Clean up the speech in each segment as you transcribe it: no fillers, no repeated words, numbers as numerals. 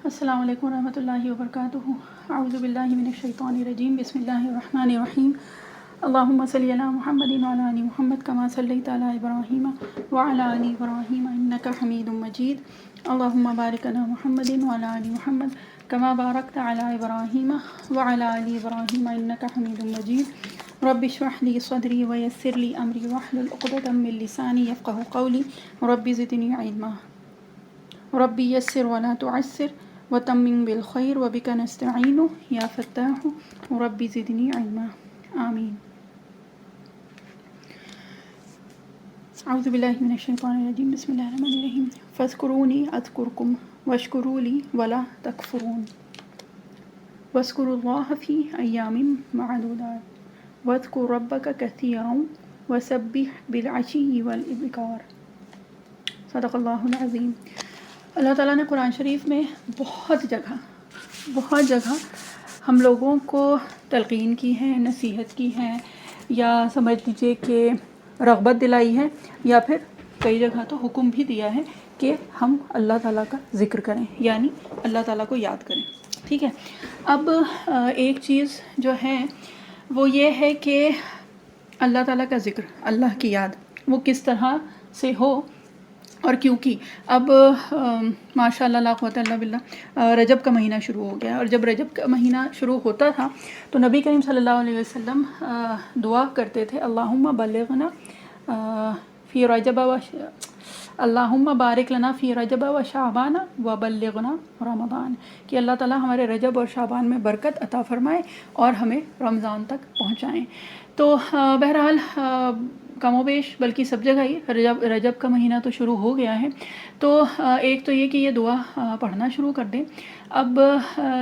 السلام علیکم ورحمۃ اللہ وبرکاتہ۔ اعوذ باللہ من الشیطان الرجیم، بسم اللہ الرحمن الرحیم۔ اللہم صلی علی محمد وعلی آل محمد کما صلیت علی ابراہیم وعلی آل ابراہیم انک حمید مجید۔ اللہم بارک علی محمد وعلی آل محمد کما بارکت علی ابراہیم وعلی آل ابراہیم انک حمید مجید۔ رب اشرح لی صدری ویسر لی امری واحلل عقدۃ من لسانی یفقہوا قولی۔ رب زدنی علما، ربی یسر ولا تعسر وتمم بالخیر وبک نستعین یا فتاح ربی زدنی علما، آمین۔ اعوذ باللہ من الشیطان الرجیم، بسم اللہ الرحمن الرحیم۔ فاذکرونی اذکرکم واشکروا لی ولا تکفرون، واذکروا اللہ فی ایام معدودات واذکر ربک کثیرا وسبح بالعشی والابکار۔ صدق اللہ العظیم۔ اللہ تعالیٰ نے قرآن شریف میں بہت جگہ ہم لوگوں کو تلقین کی ہے، نصیحت کی ہے، یا سمجھ لیجیے کہ رغبت دلائی ہے، یا پھر کئی جگہ تو حکم بھی دیا ہے کہ ہم اللہ تعالیٰ کا ذکر کریں، یعنی اللہ تعالیٰ کو یاد کریں۔ ٹھیک ہے، اب ایک چیز جو ہے وہ یہ ہے کہ اللہ تعالیٰ کا ذکر، اللہ کی یاد، وہ کس طرح سے ہو اور کیونکہ اب ماشاء اللہ لا قوت الا باللہ رجب کا مہینہ شروع ہو گیا، اور جب رجب کا مہینہ شروع ہوتا تھا تو نبی کریم صلی اللہ علیہ وسلم دعا کرتے تھے، اللہم بلغنا فی رجب اللہم بارک لنا فی رجب و شعبان و بلغنا رمضان، کہ اللہ تعالیٰ ہمارے رجب اور شعبان میں برکت عطا فرمائے اور ہمیں رمضان تک پہنچائیں۔ تو بہرحال کم و بیش بلکہ سب جگہ ہی رجب کا مہینہ تو شروع ہو گیا ہے، تو ایک تو یہ کہ یہ دعا پڑھنا شروع کر دیں۔ اب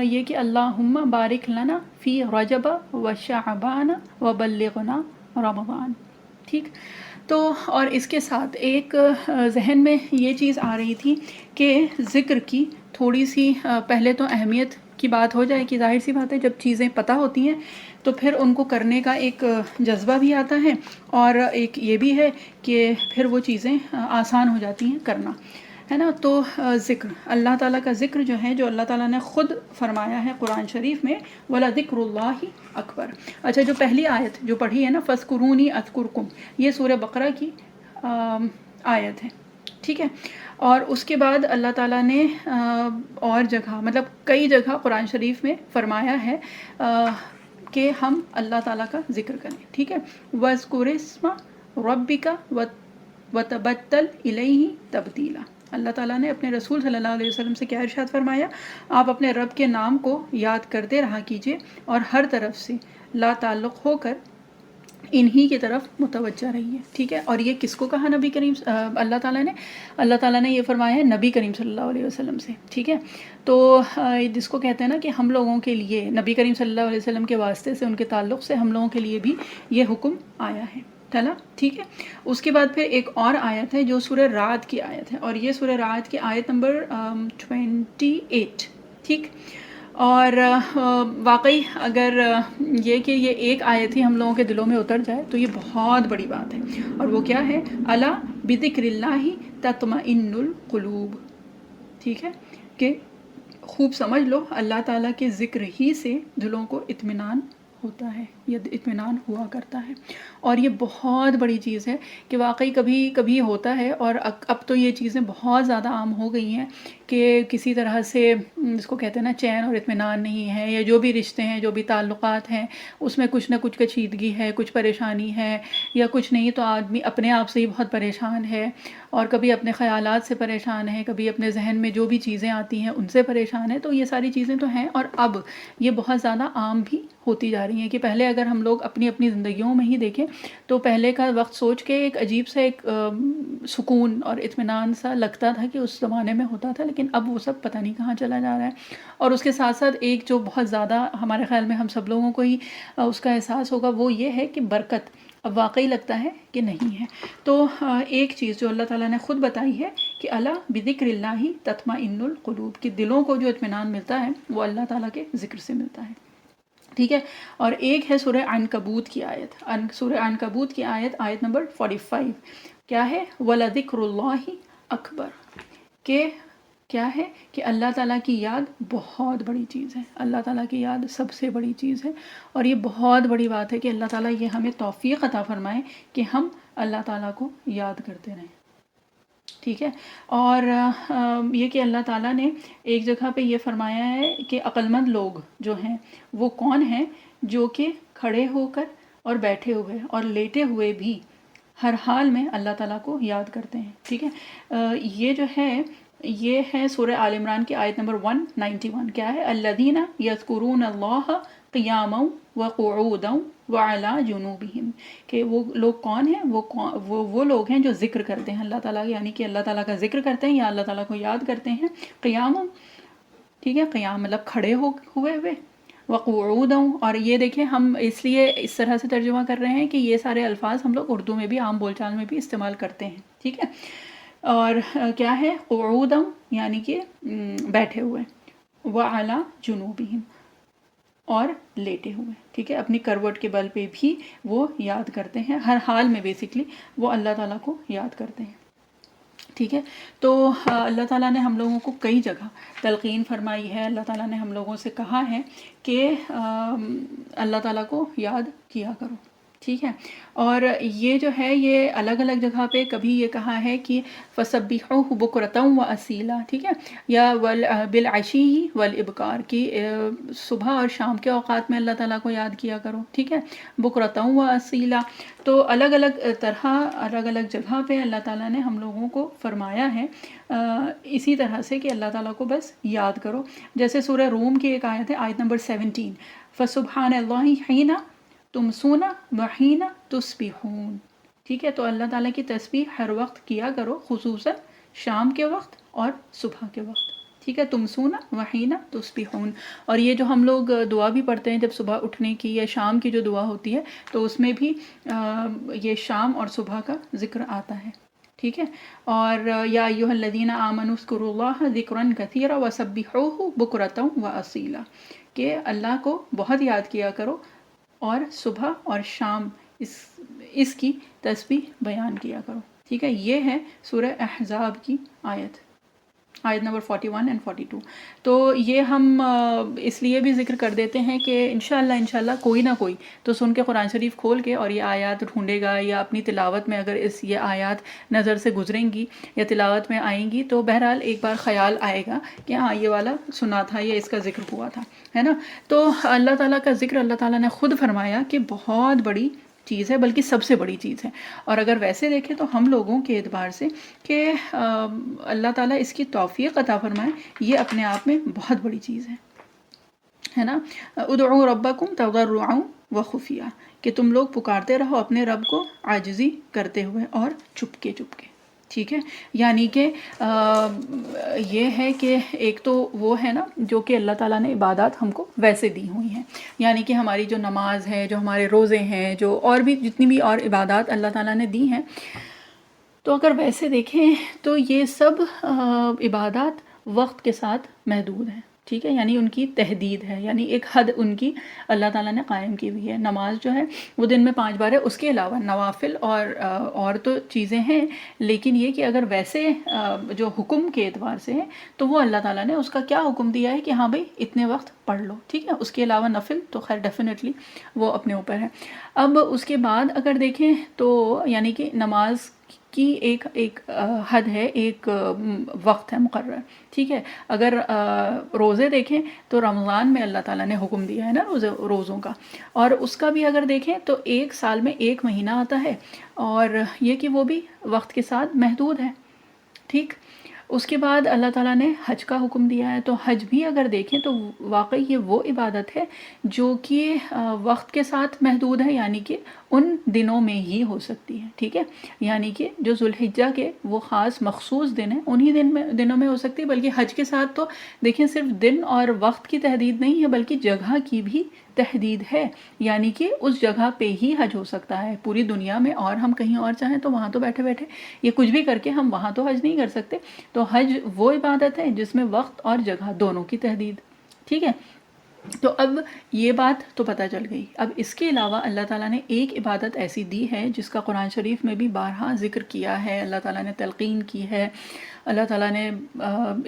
یہ کہ اللہم بارک لنا فی رجب و شعبان و بلغنا رمضان، ٹھیک۔ تو اور اس کے ساتھ ایک ذہن میں یہ چیز آ رہی تھی کہ ذکر کی تھوڑی سی پہلے تو اہمیت کی بات ہو جائے کہ ظاہر سی بات ہے جب چیزیں پتہ ہوتی ہیں تو پھر ان کو کرنے کا ایک جذبہ بھی آتا ہے، اور ایک یہ بھی ہے کہ پھر وہ چیزیں آسان ہو جاتی ہیں کرنا، ہے نا۔ تو ذکر، اللہ تعالیٰ کا ذکر جو ہے، جو اللہ تعالیٰ نے خود فرمایا ہے قرآن شریف میں، وَلَذِكْرُ اللَّهِ أَكْبَرُ۔ اچھا، جو پہلی آیت جو پڑھی ہے نا، فَاذْكُرُونِي أَذْكُرْكُمْ، یہ سورہ بقرہ کی آیت ہے، ٹھیک ہے۔ اور اس کے بعد اللہ تعالیٰ نے اور جگہ، مطلب کئی جگہ قرآن شریف میں فرمایا ہے کہ ہم اللہ تعالیٰ کا ذکر کریں، ٹھیک ہے۔ وَاذْكُرِ اسْمَ رَبِّكَ وَتَبَتَّلْ إِلَيْهِ تَبْتِيلًا۔ اللہ تعالیٰ نے اپنے رسول صلی اللہ علیہ وسلم سے کیا ارشاد فرمایا؟ آپ اپنے رب کے نام کو یاد کرتے رہا کیجئے اور ہر طرف سے لا تعلق ہو کر انہی کی طرف متوجہ رہیے، ٹھیک ہے۔ اور یہ کس کو کہا نبی کریم اللہ تعالیٰ نے یہ فرمایا ہے نبی کریم صلی اللہ علیہ وسلم سے، ٹھیک ہے۔ تو جس کو کہتے ہیں نا کہ ہم لوگوں کے لیے نبی کریم صلی اللہ علیہ وسلم کے واسطے سے، ان کے تعلق سے ہم لوگوں کے لیے بھی یہ حکم آیا ہے، ٹھیک ہے۔ اس کے بعد پھر ایک اور آیت ہے جو سورہ رعد کی آیت ہے، اور یہ سورہ رعد کی آیت نمبر 28، ٹھیک۔ اور واقعی اگر یہ کہ یہ ایک آیت ہی ہم لوگوں کے دلوں میں اتر جائے تو یہ بہت بڑی بات ہے، اور وہ کیا ہے؟ الا بذکر اللہ تطمئن القلوب، ٹھیک ہے، کہ خوب سمجھ لو اللہ تعالیٰ کے ذکر ہی سے دلوں کو اطمینان ہوتا ہے، یہ اطمینان ہوا کرتا ہے۔ اور یہ بہت بڑی چیز ہے کہ واقعی کبھی کبھی ہوتا ہے، اور اب تو یہ چیزیں بہت زیادہ عام ہو گئی ہیں کہ کسی طرح سے جس کو کہتے ہیں نا چین اور اطمینان نہیں ہے، یا جو بھی رشتے ہیں، جو بھی تعلقات ہیں، اس میں کچھ نہ کچھ کشیدگی ہے، کچھ پریشانی ہے، یا کچھ نہیں تو آدمی اپنے آپ سے ہی بہت پریشان ہے، اور کبھی اپنے خیالات سے پریشان ہے، کبھی اپنے ذہن میں جو بھی چیزیں آتی ہیں ان سے پریشان ہے۔ تو یہ ساری چیزیں تو ہیں، اور اب یہ بہت زیادہ عام بھی ہوتی جا رہی ہیں کہ پہلے اگر ہم لوگ اپنی زندگیوں میں ہی دیکھیں تو پہلے کا وقت سوچ کے ایک عجیب سا ایک سکون اور اطمینان سا لگتا تھا کہ اس زمانے میں ہوتا تھا، لیکن اب وہ سب پتہ نہیں کہاں چلا جا رہا ہے۔ اور اس کے ساتھ ساتھ ایک جو بہت زیادہ ہمارے خیال میں ہم سب لوگوں کو ہی اس کا احساس ہوگا، وہ یہ ہے کہ برکت اب واقعی لگتا ہے کہ نہیں ہے۔ تو ایک چیز جو اللہ تعالیٰ نے خود بتائی ہے کہ الا بذکر اللہ تطمئن القلوب، کہ دلوں کو جو اطمینان ملتا ہے وہ اللہ تعالیٰ کے ذکر سے ملتا ہے، ٹھیک ہے۔ اور ایک ہے سورہ عنکبوت کی آیت، سورہ عنکبوت کی آیت نمبر 45، کیا ہے؟ وَلَذِكْرُ اللَّهِ أَكْبَرُ، کہ کیا ہے کہ اللہ تعالیٰ کی یاد بہت بڑی چیز ہے، اللہ تعالیٰ کی یاد سب سے بڑی چیز ہے، اور یہ بہت بڑی بات ہے کہ اللہ تعالیٰ یہ ہمیں توفیق عطا فرمائے کہ ہم اللہ تعالیٰ کو یاد کرتے رہیں، ٹھیک ہے۔ اور یہ کہ اللہ تعالیٰ نے ایک جگہ پہ یہ فرمایا ہے کہ عقلمند لوگ جو ہیں وہ کون ہیں، جو کہ کھڑے ہو کر اور بیٹھے ہوئے اور لیٹے ہوئے بھی ہر حال میں اللہ تعالیٰ کو یاد کرتے ہیں، ٹھیک ہے۔ یہ جو ہے یہ ہے سورہ آل عمران کی آیت نمبر 191، کیا ہے؟ الذین یذکرون اللہ قیاما وقعودا وعلی جنوبہم، کہ وہ لوگ کون ہیں؟ وہ لوگ ہیں جو ذکر کرتے ہیں اللہ تعالیٰ، یعنی کہ اللہ تعالیٰ کا ذکر کرتے ہیں یا اللہ تعالیٰ کو یاد کرتے ہیں قیاما، ٹھیک ہے، قیام مطلب کھڑے ہوئے، وقعودا، اور یہ دیکھیں ہم اس لیے اس طرح سے ترجمہ کر رہے ہیں کہ یہ سارے الفاظ ہم لوگ اردو میں بھی عام بول چال میں بھی استعمال کرتے ہیں، ٹھیک ہے۔ اور کیا ہے؟ قعودا یعنی کہ بیٹھے ہوئے، وعلی جنوبہم اور لیٹے ہوئے، ٹھیک ہے، اپنی کروٹ کے بل پہ بھی وہ یاد کرتے ہیں، ہر حال میں بیسکلی وہ اللہ تعالیٰ کو یاد کرتے ہیں، ٹھیک ہے۔ تو اللہ تعالیٰ نے ہم لوگوں کو کئی جگہ تلقین فرمائی ہے، اللہ تعالیٰ نے ہم لوگوں سے کہا ہے کہ اللہ تعالیٰ کو یاد کیا کرو، ٹھیک ہے۔ اور یہ جو ہے یہ الگ الگ جگہ پہ کبھی یہ کہا ہے کہ فَسَبِّحُوهُ بُكْرَةً وَأَصِيلًا، ٹھیک ہے، یا بِالْعَشِيِّ وَالْإِبْكَارِ، کہ صبح اور شام کے اوقات میں اللہ تعالیٰ کو یاد کیا کرو، ٹھیک ہے، بُكْرَةً وَأَصِيلًا۔ تو الگ الگ طرح الگ الگ جگہ پہ اللہ تعالیٰ نے ہم لوگوں کو فرمایا ہے اسی طرح سے کہ اللہ تعالیٰ کو بس یاد کرو۔ جیسے سورہ روم کی ایک آیت ہے، آیت نمبر 17، فَسُبْحَانَ اللَّهِ حِينَ تُمْسُونَ وَحِينَ تُصْبِحُونَ، ٹھیک ہے، تو اللہ تعالیٰ کی تسبیح ہر وقت کیا کرو، خصوصاً شام کے وقت اور صبح کے وقت، ٹھیک ہے، تُمْسُونَ وَحِينَ تُصْبِحُونَ۔ اور یہ جو ہم لوگ دعا بھی پڑھتے ہیں جب صبح اٹھنے کی یا شام کی جو دعا ہوتی ہے تو اس میں بھی یہ شام اور صبح کا ذکر آتا ہے، ٹھیک ہے۔ اور یا ایھا الذین آمنوا اذکروا اللہ ذکرا کثیرا وسبحوہ بکرۃ واصیلا، کہ اللہ کو بہت یاد کیا کرو اور صبح اور شام اس کی تسبیح بیان کیا کرو، ٹھیک ہے۔ یہ ہے سورہ احزاب کی آیت نمبر 41 اور 42۔ تو یہ ہم اس لیے بھی ذکر کر دیتے ہیں کہ انشاءاللہ کوئی نہ کوئی تو سن کے قرآن شریف کھول کے اور یہ آیات ڈھونڈے گا، یا اپنی تلاوت میں اگر یہ آیات نظر سے گزریں گی یا تلاوت میں آئیں گی تو بہرحال ایک بار خیال آئے گا کہ ہاں یہ والا سنا تھا یا اس کا ذکر ہوا تھا، ہے نا۔ تو اللہ تعالیٰ کا ذکر اللہ تعالیٰ نے خود فرمایا کہ بہت بڑی چیز ہے، بلکہ سب سے بڑی چیز ہے۔ اور اگر ویسے دیکھیں تو ہم لوگوں کے اعتبار سے کہ اللہ تعالیٰ اس کی توفیق عطا فرمائے، یہ اپنے آپ میں بہت بڑی چیز ہے نا۔ ادعوا ربکم تضرعا وخفیا، کہ تم لوگ پکارتے رہو اپنے رب کو عاجزی کرتے ہوئے اور چپکے چپکے، ٹھیک ہے۔ یعنی کہ یہ ہے کہ ایک تو وہ ہے نا جو کہ اللہ تعالیٰ نے عبادات ہم کو ویسے دی ہوئی ہیں، یعنی کہ ہماری جو نماز ہے، جو ہمارے روزے ہیں، جو اور بھی جتنی بھی اور عبادات اللہ تعالیٰ نے دی ہیں، تو اگر ویسے دیکھیں تو یہ سب عبادات وقت کے ساتھ محدود ہیں، ٹھیک ہے، یعنی ان کی تحدید ہے، یعنی ایک حد ان کی اللہ تعالیٰ نے قائم کی ہوئی ہے۔ نماز جو ہے وہ دن میں 5 بار ہے، اس کے علاوہ نوافل اور تو چیزیں ہیں، لیکن یہ کہ اگر ویسے جو حکم کے اعتبار سے ہے تو وہ اللہ تعالیٰ نے اس کا کیا حکم دیا ہے کہ ہاں بھئی اتنے وقت پڑھ لو، ٹھیک ہے۔ اس کے علاوہ نفل تو خیر ڈیفینیٹلی وہ اپنے اوپر ہے۔ اب اس کے بعد اگر دیکھیں تو یعنی کہ نماز کی ایک حد ہے، ایک وقت ہے مقرر، ٹھیک ہے۔ اگر روزے دیکھیں تو رمضان میں اللہ تعالیٰ نے حکم دیا ہے نا روزوں کا، اور اس کا بھی اگر دیکھیں تو 1 سال میں 1 مہینہ آتا ہے، اور یہ کہ وہ بھی وقت کے ساتھ محدود ہے، ٹھیک۔ اس کے بعد اللہ تعالیٰ نے حج کا حکم دیا ہے، تو حج بھی اگر دیکھیں تو واقعی یہ وہ عبادت ہے جو کہ وقت کے ساتھ محدود ہے، یعنی کہ ان دنوں میں ہی ہو سکتی ہے، ٹھیک ہے۔ یعنی کہ جو ذوالحجہ کے وہ خاص مخصوص دن ہیں انہی دنوں میں ہو سکتی ہے، بلکہ حج کے ساتھ تو دیکھیں صرف دن اور وقت کی تحدید نہیں ہے بلکہ جگہ کی بھی تحدید ہے، یعنی کہ اس جگہ پہ ہی حج ہو سکتا ہے پوری دنیا میں، اور ہم کہیں اور چاہیں تو وہاں تو بیٹھے بیٹھے یہ کچھ بھی کر کے ہم وہاں تو حج نہیں کر سکتے۔ تو حج وہ عبادت ہے جس میں وقت اور جگہ دونوں کی تحدید، ٹھیک ہے۔ تو اب یہ بات تو پتہ چل گئی. اب اس کے علاوہ اللہ تعالیٰ نے ایک عبادت ایسی دی ہے جس کا قرآن شریف میں بھی بارہا ذکر کیا ہے، اللہ تعالیٰ نے تلقین کی ہے، اللہ تعالیٰ نے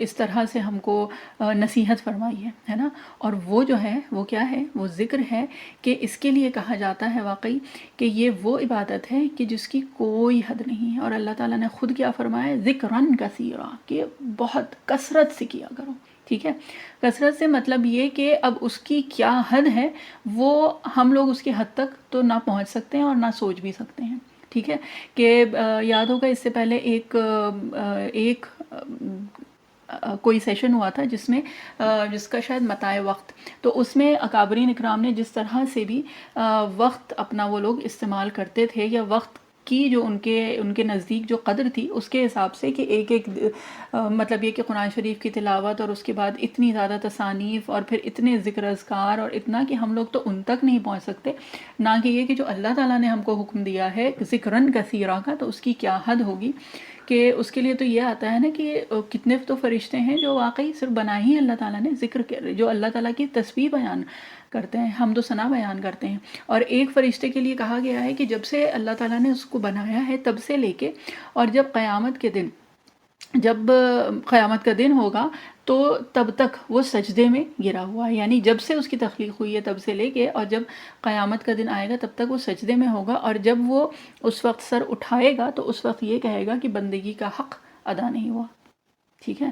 اس طرح سے ہم کو نصیحت فرمائی ہے نا. اور وہ جو ہے وہ کیا ہے؟ وہ ذکر ہے کہ اس کے لیے کہا جاتا ہے واقعی کہ یہ وہ عبادت ہے کہ جس کی کوئی حد نہیں ہے. اور اللہ تعالیٰ نے خود کیا فرمایا؟ ذکراً کثیرا، کہ بہت کثرت سے کیا کرو. ٹھیک ہے، کثرت سے مطلب یہ کہ اب اس کی کیا حد ہے وہ ہم لوگ اس کی حد تک تو نہ پہنچ سکتے ہیں اور نہ سوچ بھی سکتے ہیں. ٹھیک ہے کہ یاد ہوگا اس سے پہلے ایک کوئی سیشن ہوا تھا جس کا شاید متاع وقت، تو اس میں اکابرین اکرام نے جس طرح سے بھی وقت اپنا وہ لوگ استعمال کرتے تھے، یا وقت کی جو ان کے نزدیک جو قدر تھی اس کے حساب سے کہ ایک مطلب یہ کہ قرآن شریف کی تلاوت اور اس کے بعد اتنی زیادہ تصانیف اور پھر اتنے ذکر اذکار اور اتنا کہ ہم لوگ تو ان تک نہیں پہنچ سکتے، نہ کہ یہ کہ جو اللہ تعالیٰ نے ہم کو حکم دیا ہے ذکراً کثیرا کا، تو اس کی کیا حد ہوگی. کہ اس کے لیے تو یہ آتا ہے نا کہ کتنے تو فرشتے ہیں جو واقعی صرف بنا ہی اللہ تعالیٰ نے ذکر جو اللہ تعالیٰ کی تسبیح بیان کرتے ہیں، حمد و ثنا بیان کرتے ہیں. اور ایک فرشتے کے لیے کہا گیا ہے کہ جب سے اللہ تعالیٰ نے اس کو بنایا ہے تب سے لے کے، اور جب قیامت کا دن ہوگا تو تب تک وہ سجدے میں گرا ہوا ہے. یعنی جب سے اس کی تخلیق ہوئی ہے تب سے لے کے، اور جب قیامت کا دن آئے گا تب تک وہ سجدے میں ہوگا. اور جب وہ اس وقت سر اٹھائے گا تو اس وقت یہ کہے گا کہ بندگی کا حق ادا نہیں ہوا. ٹھیک ہے،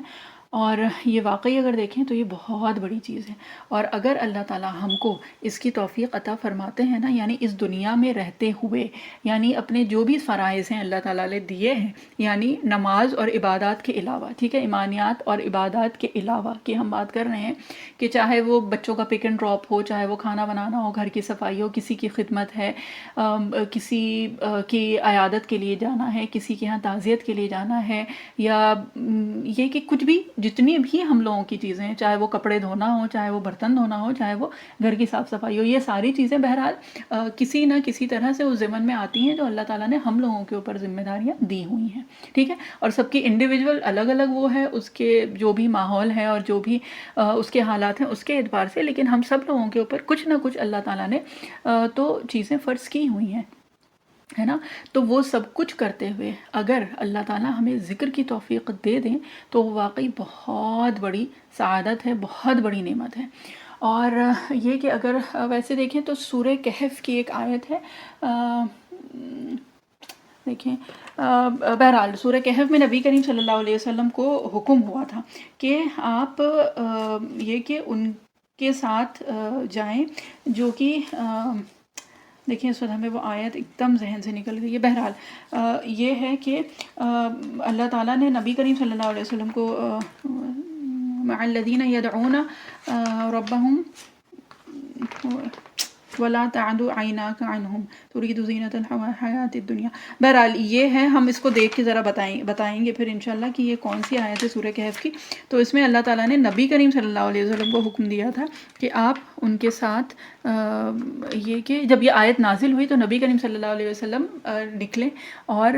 اور یہ واقعی اگر دیکھیں تو یہ بہت بڑی چیز ہے. اور اگر اللہ تعالیٰ ہم کو اس کی توفیق عطا فرماتے ہیں نا، یعنی اس دنیا میں رہتے ہوئے، یعنی اپنے جو بھی فرائض ہیں اللہ تعالیٰ نے دیے ہیں، یعنی نماز اور عبادات کے علاوہ، ٹھیک ہے، ایمانیات اور عبادات کے علاوہ کہ ہم بات کر رہے ہیں کہ چاہے وہ بچوں کا پک اینڈ ڈراپ ہو، چاہے وہ کھانا بنانا ہو، گھر کی صفائی ہو، کسی کی خدمت ہے، کسی کی عیادت کے لیے جانا ہے، کسی کے ہاں تعزیت کے لیے جانا ہے، یا یہ کہ کچھ بھی جتنی بھی ہم لوگوں کی چیزیں ہیں، چاہے وہ کپڑے دھونا ہو، چاہے وہ برتن دھونا ہو، چاہے وہ گھر کی صاف صفائی ہو، یہ ساری چیزیں بہرحال کسی نہ کسی طرح سے اس ضمن میں آتی ہیں جو اللہ تعالیٰ نے ہم لوگوں کے اوپر ذمہ داریاں دی ہوئی ہیں. ٹھیک ہے، اور سب کی انڈیویجول الگ الگ وہ ہے، اس کے جو بھی ماحول ہے اور جو بھی اس کے حالات ہیں اس کے اعتبار سے، لیکن ہم سب لوگوں کے اوپر کچھ نہ کچھ اللہ تعالیٰ نے تو چیزیں فرض کی ہوئی ہیں، ہے نا. تو وہ سب کچھ کرتے ہوئے اگر اللہ تعالیٰ ہمیں ذکر کی توفیق دے دیں تو وہ واقعی بہت بڑی سعادت ہے، بہت بڑی نعمت ہے. اور یہ کہ اگر ویسے دیکھیں تو سورہ کہف کی ایک آیت ہے، دیکھیں بہرحال سورہ کہف میں نبی کریم صلی اللہ علیہ وسلم کو حکم ہوا تھا کہ آپ یہ کہ ان کے ساتھ جائیں جو کہ دیکھیں اس وقت ہمیں وہ آیت ایک دم ذہن سے نکل گئی ہے. بہرحال یہ ہے کہ اللہ تعالیٰ نے نبی کریم صلی اللہ علیہ وسلم کو مع الذین یدعون ربہم وَلَا تَعْدُ عَيْنَاكَ عَنْهُمْ تُرِيدُ زِينَةَ الْحَيَاةِ الدُّنْيَا. بہرحال یہ ہے، ہم اس کو دیکھ کے ذرا بتائیں گے پھر انشاءاللہ کہ یہ کون سی آیت ہے سورہ کہف کی. تو اس میں اللہ تعالیٰ نے نبی کریم صلی اللہ علیہ وسلم کو حکم دیا تھا کہ آپ ان کے ساتھ یہ کہ جب یہ آیت نازل ہوئی تو نبی کریم صلی اللہ علیہ وسلم نکلے، اور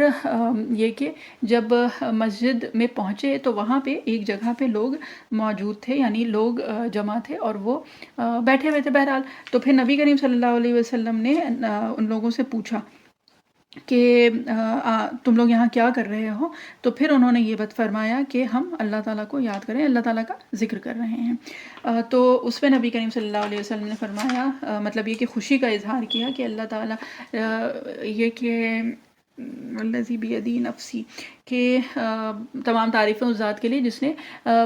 یہ کہ جب مسجد میں پہنچے تو وہاں پہ ایک جگہ پہ لوگ موجود تھے، یعنی لوگ جمع تھے اور وہ بیٹھے ہوئے تھے. بہرحال تو پھر نبی کریم صلی اللہ علیہ وسلم نے ان لوگوں سے پوچھا کہ تم لوگ یہاں کیا کر رہے ہو؟ تو پھر انہوں نے یہ بات فرمایا کہ ہم اللہ تعالیٰ کو یاد کریں، اللہ تعالیٰ کا ذکر کر رہے ہیں. تو اس پہ نبی کریم صلی اللہ علیہ وسلم نے فرمایا، مطلب یہ کہ خوشی کا اظہار کیا کہ اللہ تعالیٰ یہ کہ الذی بیدی نفسی، کہ تمام تعریفیں اس ذات کے لیے جس نے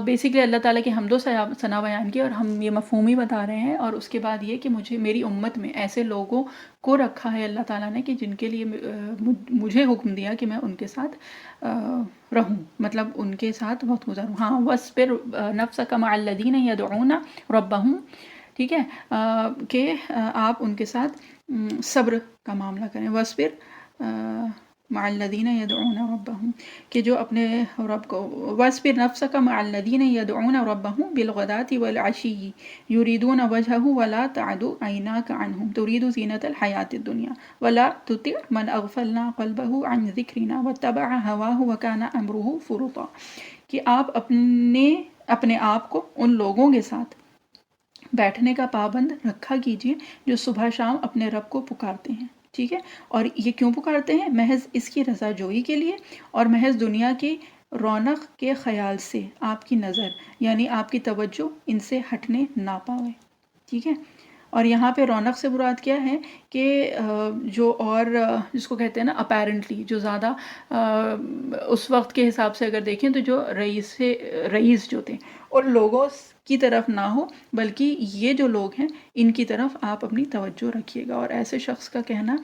بیسیکلی اللہ تعالیٰ کی حمد و ثنا بیان کی، اور ہم یہ مفہومی بتا رہے ہیں. اور اس کے بعد یہ کہ میری امت میں ایسے لوگوں کو رکھا ہے اللہ تعالیٰ نے کہ جن کے لیے مجھے حکم دیا کہ میں ان کے ساتھ رہوں، مطلب ان کے ساتھ وقت گزاروں. ہاں، وَاصْبِرْ نَفْسَكَ مَعَ الَّذِينَ يَدْعُونَ رَبَّهُمْ، ٹھیک ہے، کہ آپ ان کے ساتھ صبر کا معاملہ کریں. وَاصْبِرْ مع الذین یدعون ربہم، کہ جو اپنے رب کو، وَاصْبِرْ نَفْسَكَ مع الذین یدعون ربہم بِالْغَدَاةِ وَالْعَشِيِّ یُرِیدُونَ وَجْهَهُ وَلَا تَعْدُ عَيْنَاكَ عَنْهُمْ تُرِیدُ زِینَةَ الْحَیَاةِ الدُّنْیَا وَلَا تُطِعْ مَنْ أَغْفَلْنَا قَلْبَهُ عَنْ ذِکْرِنَا وَاتَّبَعَ هَوَاهُ وَكَانَ أَمْرُهُ فُرُطًا. کہ آپ اپنے آپ کو ان لوگوں کے ساتھ بیٹھنے کا پابند رکھا کیجیے جو صبح شام اپنے رب کو پکارتے ہیں، ٹھیک ہے؟ اور یہ کیوں پکارتے ہیں؟ محض اس کی رضا جوئی کے لیے، اور محض دنیا کی رونق کے خیال سے آپ کی نظر یعنی آپ کی توجہ ان سے ہٹنے نہ پاوے، ٹھیک ہے؟ اور یہاں پہ رونق سے مراد کیا ہے کہ جو اور جس کو کہتے ہیں نا اپیرنٹلی، جو زیادہ اس وقت کے حساب سے اگر دیکھیں تو جو رئیس جو تھے اور لوگوں کی طرف نہ ہو، بلکہ یہ جو لوگ ہیں ان کی طرف آپ اپنی توجہ رکھیے گا، اور ایسے شخص کا کہنا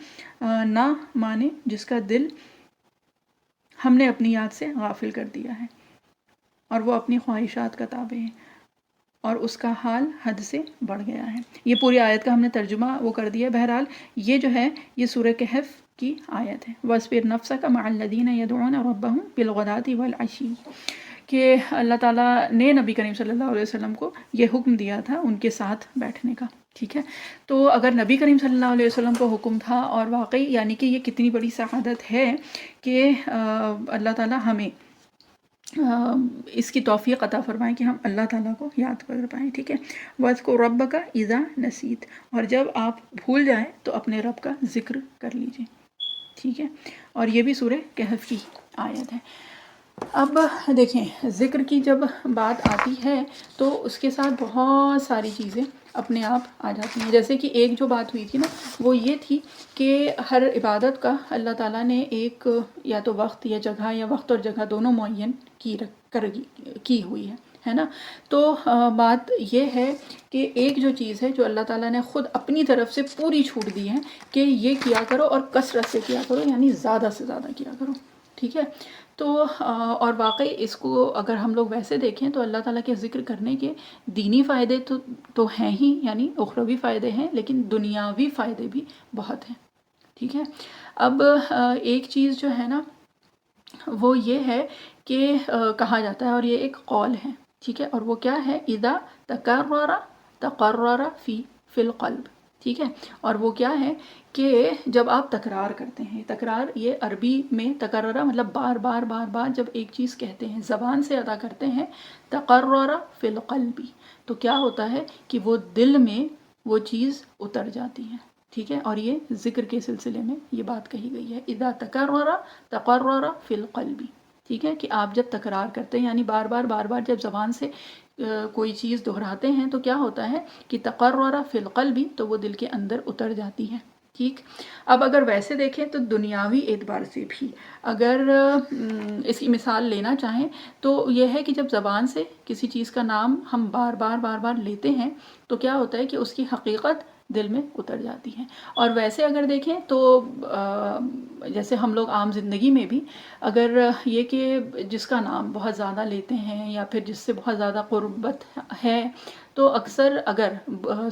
نہ مانے جس کا دل ہم نے اپنی یاد سے غافل کر دیا ہے اور وہ اپنی خواہشات کا تابع ہے اور اس کا حال حد سے بڑھ گیا ہے۔ یہ پوری آیت کا ہم نے ترجمہ وہ کر دیا۔ بہرحال یہ جو ہے یہ سورہ کہف کی آیت ہے، وَاصْبِرْ نَفْسَكَ مَعَ الَّذِينَ يَدْعُونَ رَبَّهُمْ بِالْغَدَاةِ وَالْعَشِيِّ کہ اللہ تعالیٰ نے نبی کریم صلی اللہ علیہ وسلم کو یہ حکم دیا تھا ان کے ساتھ بیٹھنے کا، ٹھیک ہے؟ تو اگر نبی کریم صلی اللہ علیہ وسلم کو حکم تھا، اور واقعی یعنی کہ یہ کتنی بڑی سعادت ہے کہ اللہ تعالیٰ ہمیں اس کی توفیق عطا فرمائیں کہ ہم اللہ تعالیٰ کو یاد کر پائیں، ٹھیک ہے؟ وَاذْكُرْ رَبَّكَ إِذَا نَسِيتَ، اور جب آپ بھول جائیں تو اپنے رب کا ذکر کر لیجئے، ٹھیک ہے؟ اور یہ بھی سورہ کہف کی آیت ہے۔ اب دیکھیں ذکر کی جب بات آتی ہے تو اس کے ساتھ بہت ساری چیزیں اپنے آپ آ جاتی ہیں، جیسے کہ ایک جو بات ہوئی تھی نا وہ یہ تھی کہ ہر عبادت کا اللہ تعالیٰ نے ایک یا تو وقت یا جگہ، یا وقت اور جگہ دونوں معین کی ہوئی ہے نا؟ تو بات یہ ہے کہ ایک جو چیز ہے جو اللہ تعالیٰ نے خود اپنی طرف سے پوری چھوٹ دی ہے کہ یہ کیا کرو اور کثرت سے کیا کرو، یعنی زیادہ سے زیادہ کیا کرو، ٹھیک ہے؟ تو اور واقعی اس کو اگر ہم لوگ ویسے دیکھیں تو اللہ تعالیٰ کے ذکر کرنے کے دینی فائدے تو ہیں ہی، یعنی اخروی فائدے ہیں، لیکن دنیاوی فائدے بھی بہت ہیں، ٹھیک ہے؟ اب ایک چیز جو ہے نا وہ یہ ہے کہ کہا جاتا ہے، اور یہ ایک قول ہے، ٹھیک ہے؟ اور وہ کیا ہے؟ اذا تقرر فی القلب، ٹھیک ہے؟ اور وہ کیا ہے کہ جب آپ تکرار کرتے ہیں، تکرار یہ عربی میں تکرر مطلب بار بار بار بار جب ایک چیز کہتے ہیں، زبان سے ادا کرتے ہیں، تقرر فی القلب، تو کیا ہوتا ہے کہ وہ دل میں وہ چیز اتر جاتی ہے، ٹھیک ہے؟ اور یہ ذکر کے سلسلے میں یہ بات کہی گئی ہے، اذا تقرر فی القلب، ٹھیک ہے؟ کہ آپ جب تکرار کرتے ہیں یعنی بار بار جب زبان سے کوئی چیز دہراتے ہیں تو کیا ہوتا ہے کہ تقرر فی القلب، تو وہ دل کے اندر اتر جاتی ہے، ٹھیک؟ اب اگر ویسے دیکھیں تو دنیاوی اعتبار سے بھی اگر اس کی مثال لینا چاہیں تو یہ ہے کہ جب زبان سے کسی چیز کا نام ہم بار بار لیتے ہیں تو کیا ہوتا ہے کہ اس کی حقیقت دل میں اتر جاتی ہے۔ اور ویسے اگر دیکھیں تو جیسے ہم لوگ عام زندگی میں بھی اگر یہ کہ جس کا نام بہت زیادہ لیتے ہیں یا پھر جس سے بہت زیادہ قربت ہے تو اکثر اگر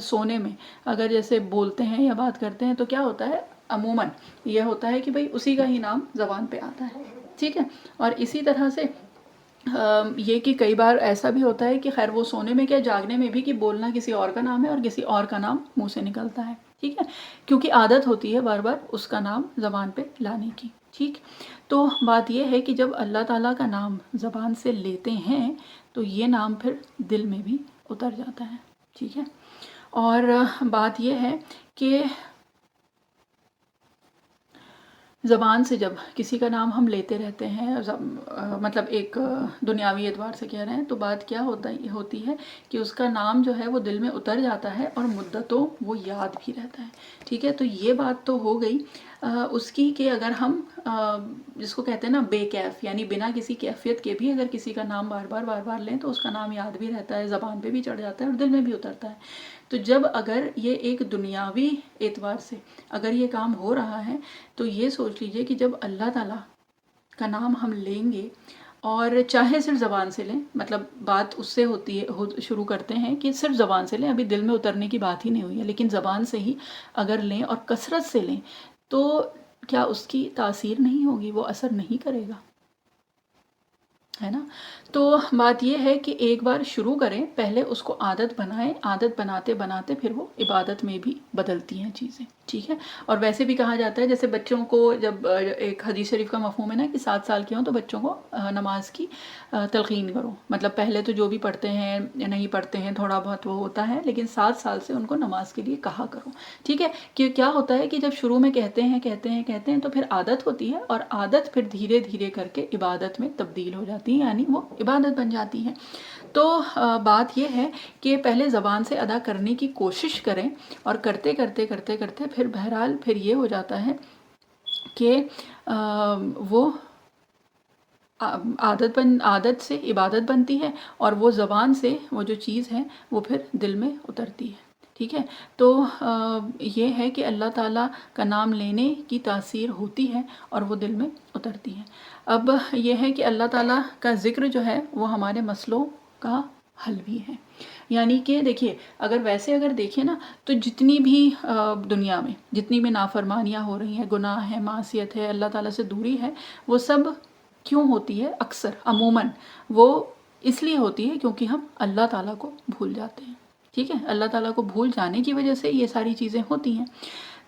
سونے میں اگر جیسے بولتے ہیں یا بات کرتے ہیں تو کیا ہوتا ہے عموماً یہ ہوتا ہے کہ بھئی اسی کا ہی نام زبان پہ آتا ہے، ٹھیک ہے؟ اور اسی طرح سے یہ کہ کئی بار ایسا بھی ہوتا ہے کہ خیر وہ سونے میں کیا جاگنے میں بھی کہ بولنا کسی اور کا نام ہے اور کسی اور کا نام منہ سے نکلتا ہے، ٹھیک ہے؟ کیونکہ عادت ہوتی ہے بار بار اس کا نام زبان پہ لانے کی، ٹھیک؟ تو بات یہ ہے کہ جب اللہ تعالیٰ کا نام زبان سے لیتے ہیں تو یہ نام پھر دل میں بھی اتر جاتا ہے، ٹھیک ہے؟ اور بات یہ ہے کہ زبان سے جب کسی کا نام ہم لیتے رہتے ہیں مطلب ایک دنیاوی اعتبار سے کہہ رہے ہیں تو بات کیا ہوتی ہے کہ اس کا نام جو ہے وہ دل میں اتر جاتا ہے اور مدتوں وہ یاد بھی رہتا ہے، ٹھیک ہے؟ تو یہ بات تو ہو گئی اس کی کہ اگر ہم جس کو کہتے ہیں نا بے کیف یعنی بنا کسی کیفیت کے بھی اگر کسی کا نام بار بار لیں تو اس کا نام یاد بھی رہتا ہے، زبان پہ بھی چڑھ جاتا ہے اور دل میں بھی اترتا ہے۔ تو جب اگر یہ ایک دنیاوی اعتبار سے اگر یہ کام ہو رہا ہے تو یہ سوچ لیجئے کہ جب اللہ تعالیٰ کا نام ہم لیں گے اور چاہے صرف زبان سے لیں، مطلب بات اس سے ہوتی ہے شروع کرتے ہیں کہ صرف زبان سے لیں، ابھی دل میں اترنے کی بات ہی نہیں ہوئی ہے، لیکن زبان سے ہی اگر لیں اور کثرت سے لیں تو کیا اس کی تاثیر نہیں ہوگی، وہ اثر نہیں کرے گا؟ ہے نا. تو بات یہ ہے کہ ایک بار شروع کریں، پہلے اس کو عادت بنائیں، عادت بناتے بناتے پھر وہ عبادت میں بھی بدلتی ہیں چیزیں. ٹھیک ہے. اور ویسے بھی کہا جاتا ہے جیسے بچوں کو جب ایک حدیث شریف کا مفہوم ہے نا کہ 7 سال کے ہوں تو بچوں کو نماز کی تلقین کرو. مطلب پہلے تو جو بھی پڑھتے ہیں یا نہیں پڑھتے ہیں تھوڑا بہت وہ ہوتا ہے، لیکن 7 سال سے ان کو نماز کے لیے کہا کرو. ٹھیک ہے. کہ کیا ہوتا ہے کہ جب شروع میں کہتے ہیں تو پھر عادت ہوتی ہے، اور عادت پھر دھیرے دھیرے کر کے عبادت میں تبدیل ہو جاتی ہے، یعنی وہ عبادت بن جاتی ہے. تو بات یہ ہے کہ پہلے زبان سے ادا کرنے کی کوشش کریں، اور کرتے کرتے پھر بہرحال پھر یہ ہو جاتا ہے کہ وہ عادت سے عبادت بنتی ہے، اور وہ زبان سے وہ جو چیز ہے وہ پھر دل میں اترتی ہے. ٹھیک ہے. تو یہ ہے کہ اللہ تعالیٰ کا نام لینے کی تاثیر ہوتی ہے اور وہ دل میں اترتی ہے. اب یہ ہے کہ اللہ تعالیٰ کا ذکر جو ہے وہ ہمارے مسئلوں کا حل بھی ہے. یعنی کہ دیکھیے اگر دیکھیں نا تو جتنی بھی دنیا میں جتنی بھی نافرمانیاں ہو رہی ہیں، گناہ ہے، معصیت ہے، اللہ تعالیٰ سے دوری ہے، وہ سب کیوں ہوتی ہے؟ اکثر عموماً وہ اس لیے ہوتی ہے کیونکہ ہم اللہ تعالیٰ کو بھول جاتے ہیں. ٹھیک ہے. اللہ تعالیٰ کو بھول جانے کی وجہ سے یہ ساری چیزیں ہوتی ہیں.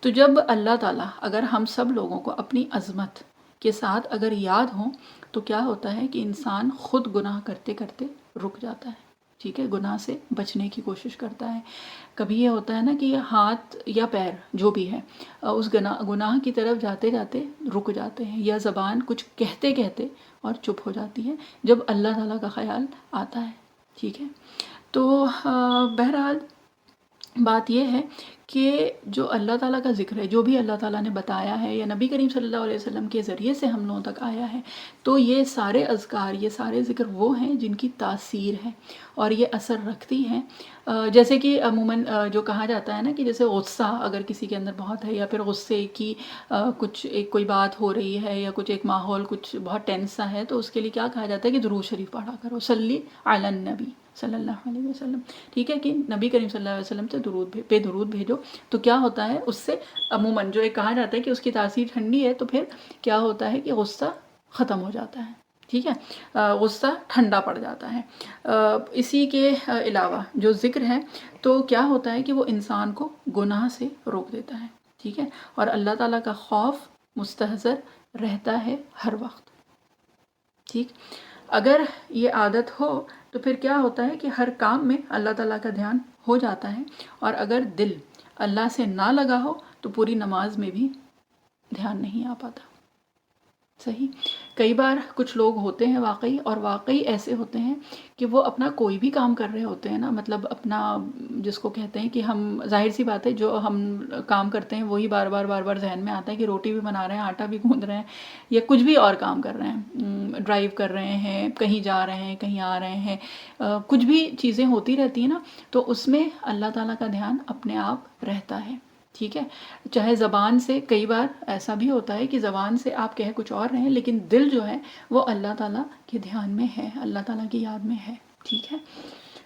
تو جب اللہ تعالیٰ اگر ہم سب لوگوں کو اپنی عظمت کے ساتھ اگر یاد ہوں تو کیا ہوتا ہے کہ انسان خود گناہ کرتے کرتے رک جاتا ہے. ٹھیک ہے. گناہ سے بچنے کی کوشش کرتا ہے. کبھی یہ ہوتا ہے نا کہ ہاتھ یا پیر جو بھی ہے اس گناہ کی طرف جاتے جاتے رک جاتے ہیں، یا زبان کچھ کہتے کہتے اور چپ ہو جاتی ہے جب اللہ تعالیٰ کا خیال آتا ہے. ٹھیک ہے. تو بہرحال بات یہ ہے کہ جو اللہ تعالیٰ کا ذکر ہے، جو بھی اللہ تعالیٰ نے بتایا ہے یا نبی کریم صلی اللہ علیہ وسلم کے ذریعے سے ہم لوگوں تک آیا ہے، تو یہ سارے اذکار، یہ سارے ذکر وہ ہیں جن کی تاثیر ہے اور یہ اثر رکھتی ہیں. جیسے کہ عموماً جو کہا جاتا ہے نا کہ جیسے غصہ اگر کسی کے اندر بہت ہے، یا پھر غصے کی کچھ ایک کوئی بات ہو رہی ہے، یا کچھ ایک ماحول کچھ بہت ٹینس سا ہے، تو اس کے لیے کیا کہا جاتا ہے کہ درود شریف پڑھا کرو، صلی علی النبی صلی اللہ علیہ وسلم. ٹھیک ہے. کہ نبی کریم صلی اللہ علیہ وسلم سے درود بھیجو. تو کیا ہوتا ہے اس سے عموماً جو ایک کہا جاتا ہے کہ اس کی تاثیر ٹھنڈی ہے، تو پھر کیا ہوتا ہے کہ غصہ ختم ہو جاتا ہے. ٹھیک ہے. غصہ ٹھنڈا پڑ جاتا ہے. اسی کے علاوہ جو ذکر ہے تو کیا ہوتا ہے کہ وہ انسان کو گناہ سے روک دیتا ہے. ٹھیک ہے. اور اللہ تعالیٰ کا خوف مستحضر رہتا ہے ہر وقت. ٹھیک. اگر یہ عادت ہو تو پھر کیا ہوتا ہے کہ ہر کام میں اللہ تعالیٰ کا دھیان ہو جاتا ہے، اور اگر دل اللہ سے نہ لگا ہو تو پوری نماز میں بھی دھیان نہیں آ پاتا. صحیح. کئی بار کچھ لوگ ہوتے ہیں واقعی ایسے ہوتے ہیں کہ وہ اپنا کوئی بھی کام کر رہے ہوتے ہیں نا، مطلب اپنا جس کو کہتے ہیں کہ ہم ظاہر سی بات ہے جو ہم کام کرتے ہیں وہی بار بار ذہن میں آتا ہے کہ روٹی بھی بنا رہے ہیں، آٹا بھی گوندھ رہے ہیں، یا کچھ بھی اور کام کر رہے ہیں، ڈرائیو کر رہے ہیں، کہیں جا رہے ہیں، کہیں آ رہے ہیں، کچھ بھی چیزیں ہوتی رہتی ہیں نا، تو اس میں اللہ تعالیٰ کا دھیان اپنے آپ رہتا ہے. ٹھیک ہے. چاہے زبان سے، کئی بار ایسا بھی ہوتا ہے کہ زبان سے آپ کہہ کچھ اور رہے ہیں لیکن دل جو ہے وہ اللہ تعالیٰ کے دھیان میں ہے، اللہ تعالیٰ کی یاد میں ہے. ٹھیک ہے.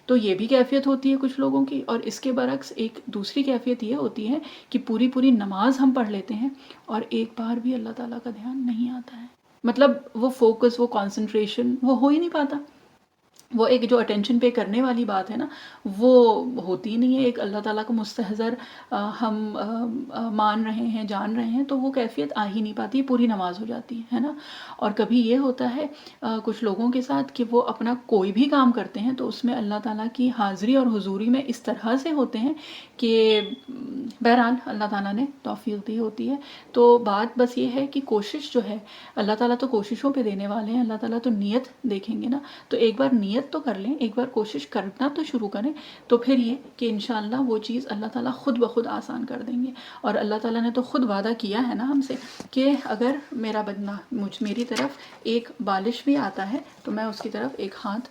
تو یہ بھی کیفیت ہوتی ہے کچھ لوگوں کی. اور اس کے برعکس ایک دوسری کیفیت یہ ہوتی ہے کہ پوری نماز ہم پڑھ لیتے ہیں اور ایک بار بھی اللہ تعالیٰ کا دھیان نہیں آتا ہے. مطلب وہ فوکس، وہ کانسنٹریشن وہ ہو ہی نہیں پاتا. وہ ایک جو اٹینشن پے کرنے والی بات ہے نا وہ ہوتی نہیں ہے. ایک اللہ تعالیٰ کو مستحضر ہم مان رہے ہیں، جان رہے ہیں، تو وہ کیفیت آ ہی نہیں پاتی، پوری نماز ہو جاتی ہے نا. اور کبھی یہ ہوتا ہے کچھ لوگوں کے ساتھ کہ وہ اپنا کوئی بھی کام کرتے ہیں تو اس میں اللہ تعالیٰ کی حاضری اور حضوری میں اس طرح سے ہوتے ہیں کہ بہرحال اللہ تعالیٰ نے توفیق دی ہوتی ہے. تو بات بس یہ ہے کہ کوشش جو ہے، اللہ تعالیٰ تو کوششوں پہ دینے والے ہیں، اللہ تعالیٰ تو نیت دیکھیں گے نا. تو ایک بار نیت تو کر لیں، ایک بار کوشش کرنا تو شروع کریں، تو پھر یہ کہ انشاءاللہ وہ چیز اللہ تعالیٰ خود بخود آسان کر دیں گے. اور اللہ تعالیٰ نے تو خود وعدہ کیا ہے نا ہم سے کہ اگر میرا بندہ میری طرف ایک بالش بھی آتا ہے تو میں اس کی طرف ایک ہاتھ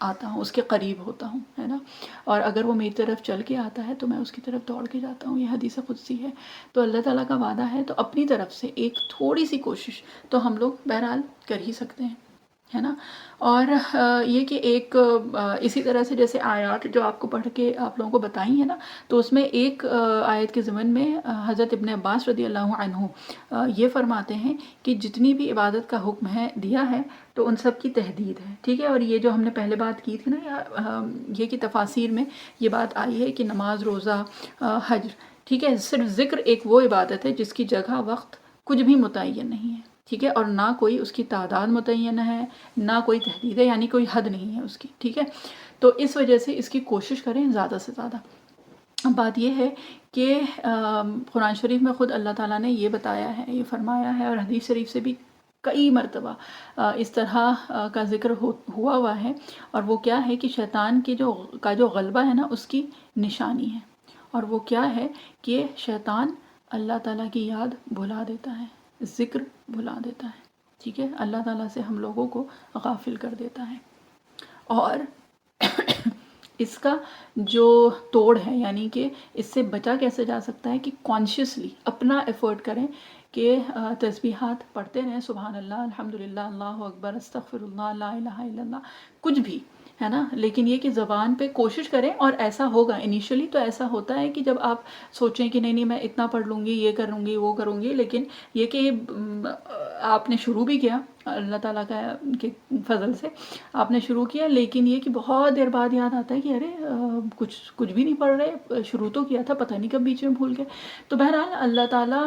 آتا ہوں، اس کے قریب ہوتا ہوں، ہے نا. اور اگر وہ میری طرف چل کے آتا ہے تو میں اس کی طرف دوڑ کے جاتا ہوں. یہ حدیث قدسی ہے. تو اللہ تعالیٰ کا وعدہ ہے، تو اپنی طرف سے ایک تھوڑی سی کوشش تو ہم لوگ بہرحال کر ہی سکتے ہیں. ہے نا. اور یہ کہ ایک اسی طرح سے جیسے آیات جو آپ کو پڑھ کے آپ لوگوں کو بتائی ہیں نا، تو اس میں ایک آیت کے ضمن میں حضرت ابن عباس رضی اللہ عنہ یہ فرماتے ہیں کہ جتنی بھی عبادت کا حکم ہے دیا ہے تو ان سب کی تحدید ہے. ٹھیک ہے. اور یہ جو ہم نے پہلے بات کی تھی نا، یہ کہ تفاسیر میں یہ بات آئی ہے کہ نماز، روزہ، حج، ٹھیک ہے، صرف ذکر ایک وہ عبادت ہے جس کی جگہ، وقت کچھ بھی متعین نہیں ہے. ٹھیک ہے. اور نہ کوئی اس کی تعداد متعین ہے، نہ کوئی تحدید ہے، یعنی کوئی حد نہیں ہے اس کی. ٹھیک ہے. تو اس وجہ سے اس کی کوشش کریں زیادہ سے زیادہ. اب بات یہ ہے کہ قرآن شریف میں خود اللہ تعالیٰ نے یہ بتایا ہے، یہ فرمایا ہے، اور حدیث شریف سے بھی کئی مرتبہ اس طرح کا ذکر ہوا ہے. اور وہ کیا ہے کہ شیطان کی جو غلبہ ہے نا، اس کی نشانی ہے. اور وہ کیا ہے کہ شیطان اللہ تعالیٰ کی یاد بھلا دیتا ہے، ذکر بھلا دیتا ہے. ٹھیک ہے. اللہ تعالیٰ سے ہم لوگوں کو غافل کر دیتا ہے. اور اس کا جو توڑ ہے، یعنی کہ اس سے بچا کیسے جا سکتا ہے کہ کانشیسلی اپنا ایفرٹ کریں کہ تسبیحات پڑھتے رہیں، سبحان اللہ، الحمدللہ، اللہ اکبر، استغفر اللہ، لا الہ الا اللہ، کچھ بھی ہے نا. لیکن یہ کہ زبان پہ کوشش کریں. اور ایسا ہوگا انیشلی، تو ایسا ہوتا ہے کہ جب آپ سوچیں کہ نہیں میں اتنا پڑھ لوں گی، یہ کروں گی، وہ کروں گی، لیکن یہ کہ آپ نے شروع بھی کیا اللہ تعالیٰ کے فضل سے آپ نے شروع کیا، لیکن یہ کہ بہت دیر بعد یاد آتا ہے کہ ارے کچھ بھی نہیں پڑھ رہے، شروع تو کیا تھا، پتہ نہیں کب بیچ میں بھول گئے. تو بہرحال اللہ تعالیٰ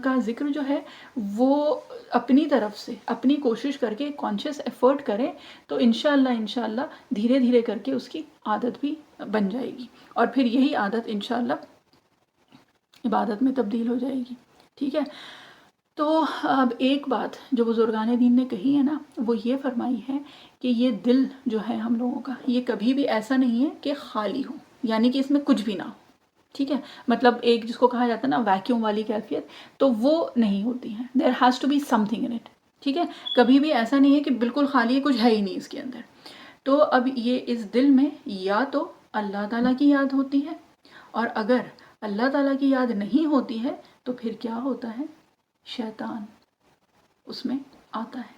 کا ذکر جو ہے وہ اپنی طرف سے اپنی کوشش کر کے کانشیس ایفرٹ کریں تو انشاءاللہ دھیرے دھیرے کر کے اس کی عادت بھی بن جائے گی، اور پھر یہی عادت انشاءاللہ عبادت میں تبدیل ہو جائے گی. ٹھیک ہے. تو اب ایک بات جو بزرگان دین نے کہی ہے نا، وہ یہ فرمائی ہے کہ یہ دل جو ہے ہم لوگوں کا، یہ کبھی بھی ایسا نہیں ہے کہ خالی ہو، یعنی کہ اس میں کچھ بھی نہ ہو. ٹھیک ہے. مطلب ایک جس کو کہا جاتا ہے نا ویکیوم والی کیفیت، تو وہ نہیں ہوتی ہے. There has to be something in it. ٹھیک ہے. کبھی بھی ایسا نہیں ہے کہ بالکل خالی ہے، کچھ ہے ہی نہیں اس کے اندر. تو اب یہ اس دل میں یا تو اللہ تعالیٰ کی یاد ہوتی ہے، اور اگر اللہ تعالیٰ کی یاد نہیں ہوتی ہے تو پھر کیا ہوتا ہے، شیطان اس میں آتا ہے.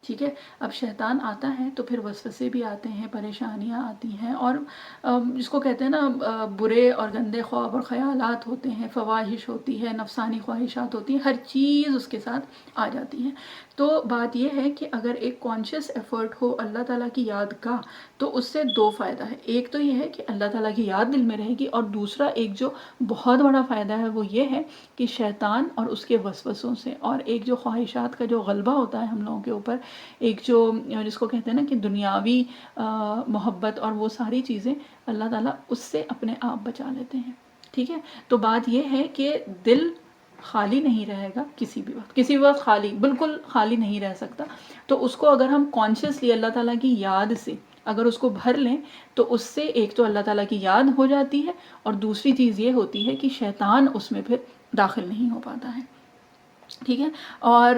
ٹھیک ہے. اب شیطان آتا ہے تو پھر وسوسے بھی آتے ہیں، پریشانیاں آتی ہیں، اور جس کو کہتے ہیں نا برے اور گندے خواب اور خیالات ہوتے ہیں، فواہش ہوتی ہے، نفسانی خواہشات ہوتی ہیں، ہر چیز اس کے ساتھ آ جاتی ہے. تو بات یہ ہے کہ اگر ایک کانشیس ایفرٹ ہو اللہ تعالیٰ کی یاد کا، تو اس سے دو فائدہ ہے. ایک تو یہ ہے کہ اللہ تعالیٰ کی یاد دل میں رہے گی، اور دوسرا ایک جو بہت بڑا فائدہ ہے وہ یہ ہے کہ شیطان اور اس کے وسوسوں سے، اور ایک جو خواہشات کا جو غلبہ ہوتا ہے ہم لوگوں کے اوپر، ایک جو جس کو کہتے ہیں نا کہ دنیاوی محبت اور وہ ساری چیزیں، اللہ تعالیٰ اس سے اپنے آپ بچا لیتے ہیں. ٹھیک ہے. تو بات یہ ہے کہ دل خالی نہیں رہے گا کسی بھی وقت خالی، بالکل خالی نہیں رہ سکتا. تو اس کو اگر ہم کانشیسلی اللہ تعالیٰ کی یاد سے اگر اس کو بھر لیں تو اس سے ایک تو اللہ تعالیٰ کی یاد ہو جاتی ہے، اور دوسری چیز یہ ہوتی ہے کہ شیطان اس میں پھر داخل نہیں ہو پاتا ہے. ٹھیک ہے. اور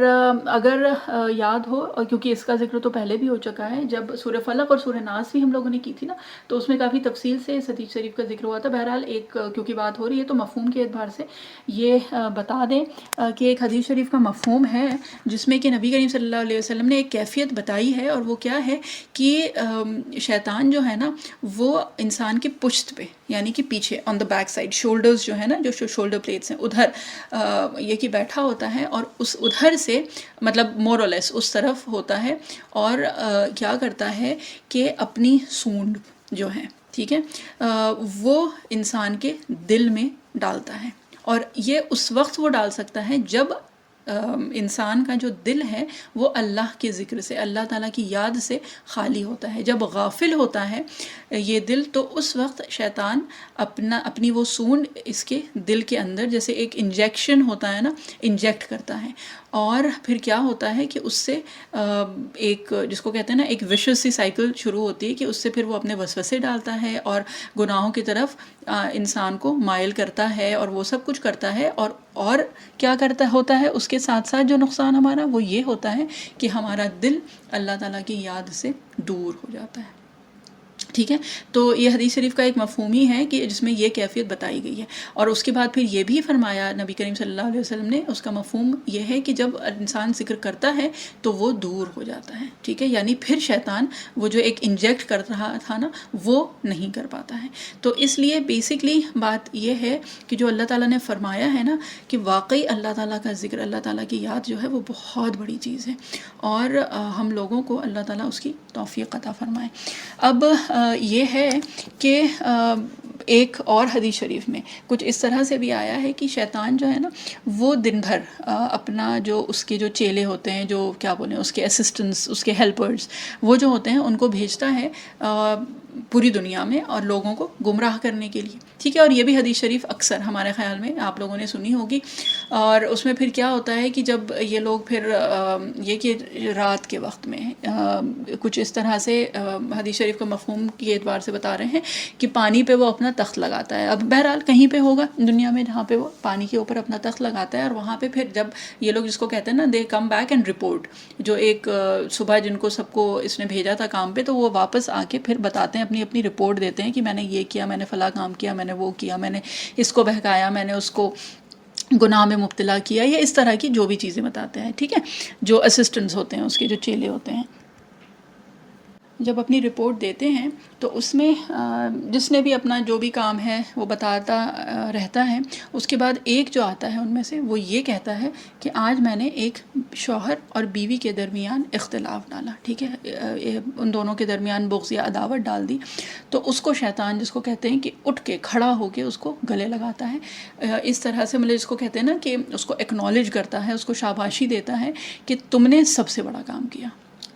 اگر یاد ہو، اور کیونکہ اس کا ذکر تو پہلے بھی ہو چکا ہے، جب سورہ فلق اور سورہ ناس بھی ہم لوگوں نے کی تھی نا، تو اس میں کافی تفصیل سے اس حدیث شریف کا ذکر ہوا تھا. بہرحال ایک کیونکہ بات ہو رہی ہے تو مفہوم کے اعتبار سے یہ بتا دیں کہ ایک حدیث شریف کا مفہوم ہے جس میں کہ نبی کریم صلی اللہ علیہ وسلم نے ایک کیفیت بتائی ہے، اور وہ کیا ہے کہ شیطان جو ہے نا وہ انسان کے پشت پہ، یعنی کہ پیچھے آن دا بیک سائڈ، شولڈرز جو ہے نا، جو شولڈر پلیٹس ہیں ادھر یہ کہ بیٹھا ہوتا ہے، اور اس ادھر سے مطلب مور اور لیس اس طرف ہوتا ہے، اور کیا کرتا ہے کہ اپنی سونڈ جو ہے، ٹھیک ہے، وہ انسان کے دل میں ڈالتا ہے. اور یہ اس وقت وہ ڈال سکتا ہے جب انسان کا جو دل ہے وہ اللہ کے ذکر سے، اللہ تعالیٰ کی یاد سے خالی ہوتا ہے. جب غافل ہوتا ہے یہ دل، تو اس وقت شیطان اپنی وہ سونڈ اس کے دل کے اندر جیسے ایک انجیکشن ہوتا ہے نا، انجیکٹ کرتا ہے. اور پھر کیا ہوتا ہے کہ اس سے ایک جس کو کہتے ہیں نا ایک وشس سی سائیکل شروع ہوتی ہے، کہ اس سے پھر وہ اپنے وسوسے ڈالتا ہے اور گناہوں کی طرف انسان کو مائل کرتا ہے، اور وہ سب کچھ کرتا ہے. اور کیا ہوتا ہے اس کے ساتھ ساتھ جو نقصان ہمارا وہ یہ ہوتا ہے کہ ہمارا دل اللہ تعالیٰ کی یاد سے دور ہو جاتا ہے. ٹھیک ہے، تو یہ حدیث شریف کا ایک مفہوم ہی ہے کہ جس میں یہ کیفیت بتائی گئی ہے. اور اس کے بعد پھر یہ بھی فرمایا نبی کریم صلی اللہ علیہ وسلم نے، اس کا مفہوم یہ ہے کہ جب انسان ذکر کرتا ہے تو وہ دور ہو جاتا ہے. ٹھیک ہے، یعنی پھر شیطان وہ جو ایک انجیکٹ کر رہا تھا نا وہ نہیں کر پاتا ہے. تو اس لیے بیسکلی بات یہ ہے کہ جو اللہ تعالیٰ نے فرمایا ہے نا کہ واقعی اللہ تعالیٰ کا ذکر، اللہ تعالیٰ کی یاد جو ہے وہ بہت بڑی چیز ہے، اور ہم لوگوں کو اللہ تعالیٰ اس کی توفیق عطا فرمائے. اب یہ ہے کہ ایک اور حدیث شریف میں کچھ اس طرح سے بھی آیا ہے کہ شیطان جو ہے نا وہ دن بھر اپنا جو اس کے جو چیلے ہوتے ہیں، جو کیا بولیں اس کے اسسٹنٹس، اس کے ہیلپرز، وہ جو ہوتے ہیں ان کو بھیجتا ہے پوری دنیا میں اور لوگوں کو گمراہ کرنے کے لیے. ٹھیک ہے، اور یہ بھی حدیث شریف اکثر ہمارے خیال میں آپ لوگوں نے سنی ہوگی. اور اس میں پھر کیا ہوتا ہے کہ جب یہ لوگ پھر یہ کہ رات کے وقت میں کچھ اس طرح سے حدیث شریف کا مفہوم کے اعتبار سے بتا رہے ہیں کہ پانی پہ وہ اپنا تخت لگاتا ہے. اب بہرحال کہیں پہ ہوگا دنیا میں جہاں پہ وہ پانی کے اوپر اپنا تخت لگاتا ہے، اور وہاں پہ پھر جب یہ لوگ جس کو کہتے ہیں نا دے کم بیک اینڈ رپورٹ، جو ایک صبح جن کو سب کو اس نے بھیجا تھا کام پہ، تو وہ واپس آ کے پھر بتاتے ہیں، اپنی رپورٹ دیتے ہیں کہ میں نے یہ کیا، میں نے فلاں کام کیا، میں نے وہ کیا، میں نے اس کو بہکایا، میں نے اس کو گناہ میں مبتلا کیا، یا اس طرح کی جو بھی چیزیں بتاتے ہیں. ٹھیک ہے، جو اسسٹنٹس ہوتے ہیں، اس کے جو چیلے ہوتے ہیں، جب اپنی رپورٹ دیتے ہیں تو اس میں جس نے بھی اپنا جو بھی کام ہے وہ بتاتا رہتا ہے. اس کے بعد ایک جو آتا ہے ان میں سے وہ یہ کہتا ہے کہ آج میں نے ایک شوہر اور بیوی کے درمیان اختلاف ڈالا. ٹھیک ہے، ان دونوں کے درمیان بغض یا عداوت ڈال دی. تو اس کو شیطان جس کو کہتے ہیں کہ اٹھ کے کھڑا ہو کے اس کو گلے لگاتا ہے. اس طرح سے مطلب جس کو کہتے ہیں نا کہ اس کو ایکنالج کرتا ہے، اس کو شاباشی دیتا ہے کہ تم نے سب سے بڑا کام کیا.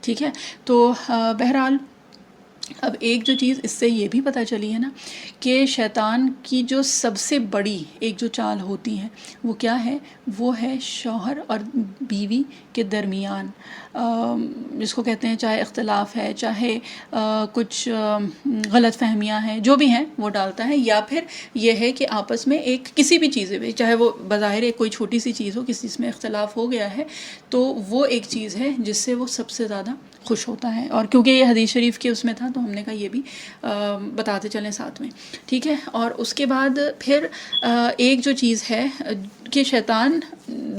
ٹھیک ہے، تو بہرحال اب ایک جو چیز اس سے یہ بھی پتہ چلی ہے نا کہ شیطان کی جو سب سے بڑی ایک جو چال ہوتی ہے وہ کیا ہے، وہ ہے شوہر اور بیوی کے درمیان جس کو کہتے ہیں چاہے اختلاف ہے، چاہے کچھ غلط فہمیاں ہیں، جو بھی ہیں وہ ڈالتا ہے. یا پھر یہ ہے کہ آپس میں ایک کسی بھی چیزیں بھی، چاہے وہ بظاہر ایک کوئی چھوٹی سی چیز ہو، کسی چیز میں اختلاف ہو گیا ہے تو وہ ایک چیز ہے جس سے وہ سب سے زیادہ خوش ہوتا ہے. اور کیونکہ یہ حدیث شریف کے اس میں تھا تو ہم نے کہا یہ بھی بتاتے چلیں ساتھ میں. ٹھیک ہے، اور اس کے بعد پھر ایک جو چیز ہے کہ شیطان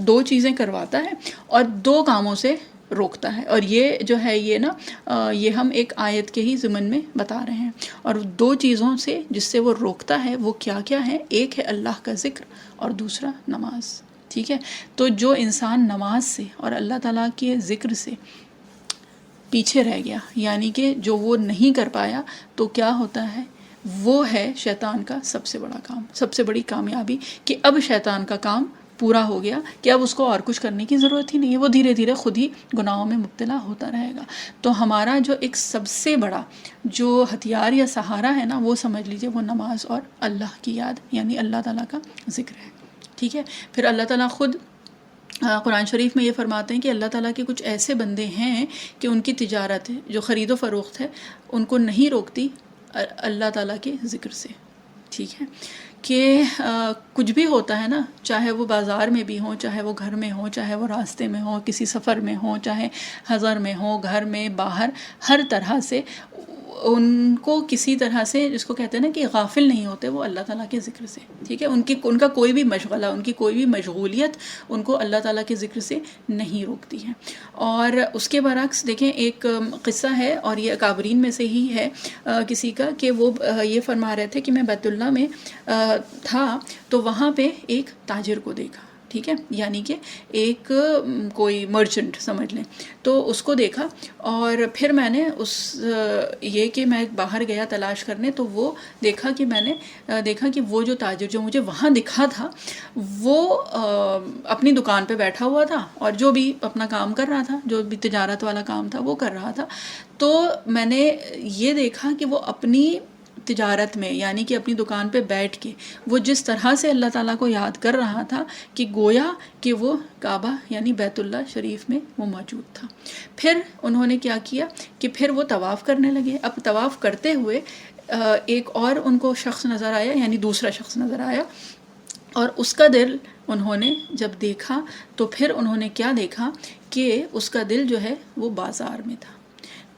دو چیزیں کرواتا ہے اور دو کاموں سے روکتا ہے. اور یہ جو ہے یہ نا یہ ہم ایک آیت کے ہی ضمن میں بتا رہے ہیں. اور دو چیزوں سے جس سے وہ روکتا ہے وہ کیا کیا ہے، ایک ہے اللہ کا ذکر اور دوسرا نماز. ٹھیک ہے، تو جو انسان نماز سے اور اللہ تعالیٰ کے ذکر سے پیچھے رہ گیا، یعنی کہ جو وہ نہیں کر پایا، تو کیا ہوتا ہے، وہ ہے شیطان کا سب سے بڑا کام، سب سے بڑی کامیابی، کہ اب شیطان کا کام پورا ہو گیا کہ اب اس کو اور کچھ کرنے کی ضرورت ہی نہیں ہے، وہ دھیرے دھیرے خود ہی گناہوں میں مبتلا ہوتا رہے گا. تو ہمارا جو ایک سب سے بڑا جو ہتھیار یا سہارا ہے نا وہ سمجھ لیجئے وہ نماز اور اللہ کی یاد، یعنی اللہ تعالیٰ کا ذکر ہے. ٹھیک ہے، پھر اللہ تعالیٰ خود قرآن شریف میں یہ فرماتے ہیں کہ اللہ تعالیٰ کے کچھ ایسے بندے ہیں کہ ان کی تجارت ہے، جو خرید و فروخت ہے، ان کو نہیں روکتی اللہ تعالیٰ کے ذکر سے. ٹھیک ہے، کہ کچھ بھی ہوتا ہے نا، چاہے وہ بازار میں بھی ہوں، چاہے وہ گھر میں ہوں، چاہے وہ راستے میں ہوں، کسی سفر میں ہوں، چاہے حضر میں ہوں، گھر میں، باہر، ہر طرح سے ان کو کسی طرح سے جس کو کہتے ہیں نا کہ غافل نہیں ہوتے وہ اللہ تعالیٰ کے ذکر سے. ٹھیک ہے، ان کا کوئی بھی مشغلہ، ان کی کوئی بھی مشغولیت ان کو اللہ تعالیٰ کے ذکر سے نہیں روکتی ہے. اور اس کے برعکس دیکھیں ایک قصہ ہے، اور یہ اکابرین میں سے ہی ہے کسی کا، کہ وہ یہ فرما رہے تھے کہ میں بیت اللہ میں تھا تو وہاں پہ ایک تاجر کو دیکھا. ٹھیک ہے، یعنی کہ ایک کوئی مرچنٹ سمجھ لیں، تو اس کو دیکھا. اور پھر میں نے یہ کہ میں باہر گیا تلاش کرنے، تو وہ دیکھا کہ میں نے دیکھا کہ وہ جو تاجر جو مجھے وہاں دکھا تھا وہ اپنی دکان پہ بیٹھا ہوا تھا اور جو بھی اپنا کام کر رہا تھا، جو بھی تجارت والا کام تھا وہ کر رہا تھا. تو میں نے یہ دیکھا کہ وہ اپنی تجارت میں، یعنی کہ اپنی دکان پہ بیٹھ کے وہ جس طرح سے اللہ تعالیٰ کو یاد کر رہا تھا کہ گویا کہ وہ کعبہ یعنی بیت اللہ شریف میں وہ موجود تھا. پھر انہوں نے کیا کیا کہ پھر وہ طواف کرنے لگے. اب طواف کرتے ہوئے ایک اور ان کو شخص نظر آیا، یعنی دوسرا شخص نظر آیا، اور اس کا دل انہوں نے جب دیکھا تو پھر انہوں نے کیا دیکھا کہ اس کا دل جو ہے وہ بازار میں تھا.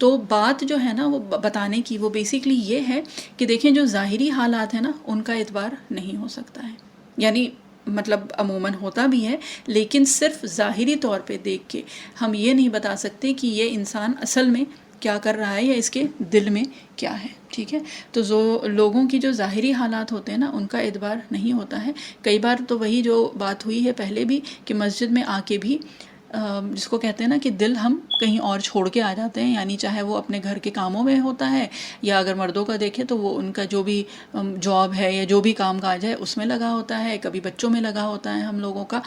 تو بات جو ہے نا وہ بتانے کی وہ بیسکلی یہ ہے کہ دیکھیں جو ظاہری حالات ہیں نا ان کا اعتبار نہیں ہو سکتا ہے، یعنی مطلب عموماً ہوتا بھی ہے، لیکن صرف ظاہری طور پہ دیکھ کے ہم یہ نہیں بتا سکتے کہ یہ انسان اصل میں کیا کر رہا ہے یا اس کے دل میں کیا ہے، ٹھیک ہے۔ تو لوگوں کی جو ظاہری حالات ہوتے ہیں نا ان کا اعتبار نہیں ہوتا ہے۔ کئی بار تو وہی جو بات ہوئی ہے پہلے بھی کہ مسجد میں آ کے بھی جس کو کہتے ہیں نا کہ دل ہم کہیں اور چھوڑ کے آ جاتے ہیں، یعنی چاہے وہ اپنے گھر کے کاموں میں ہوتا ہے یا اگر مردوں کا دیکھیں تو وہ ان کا جو بھی جاب ہے یا جو بھی کام کاج ہے اس میں لگا ہوتا ہے، کبھی بچوں میں لگا ہوتا ہے، ہم لوگوں کا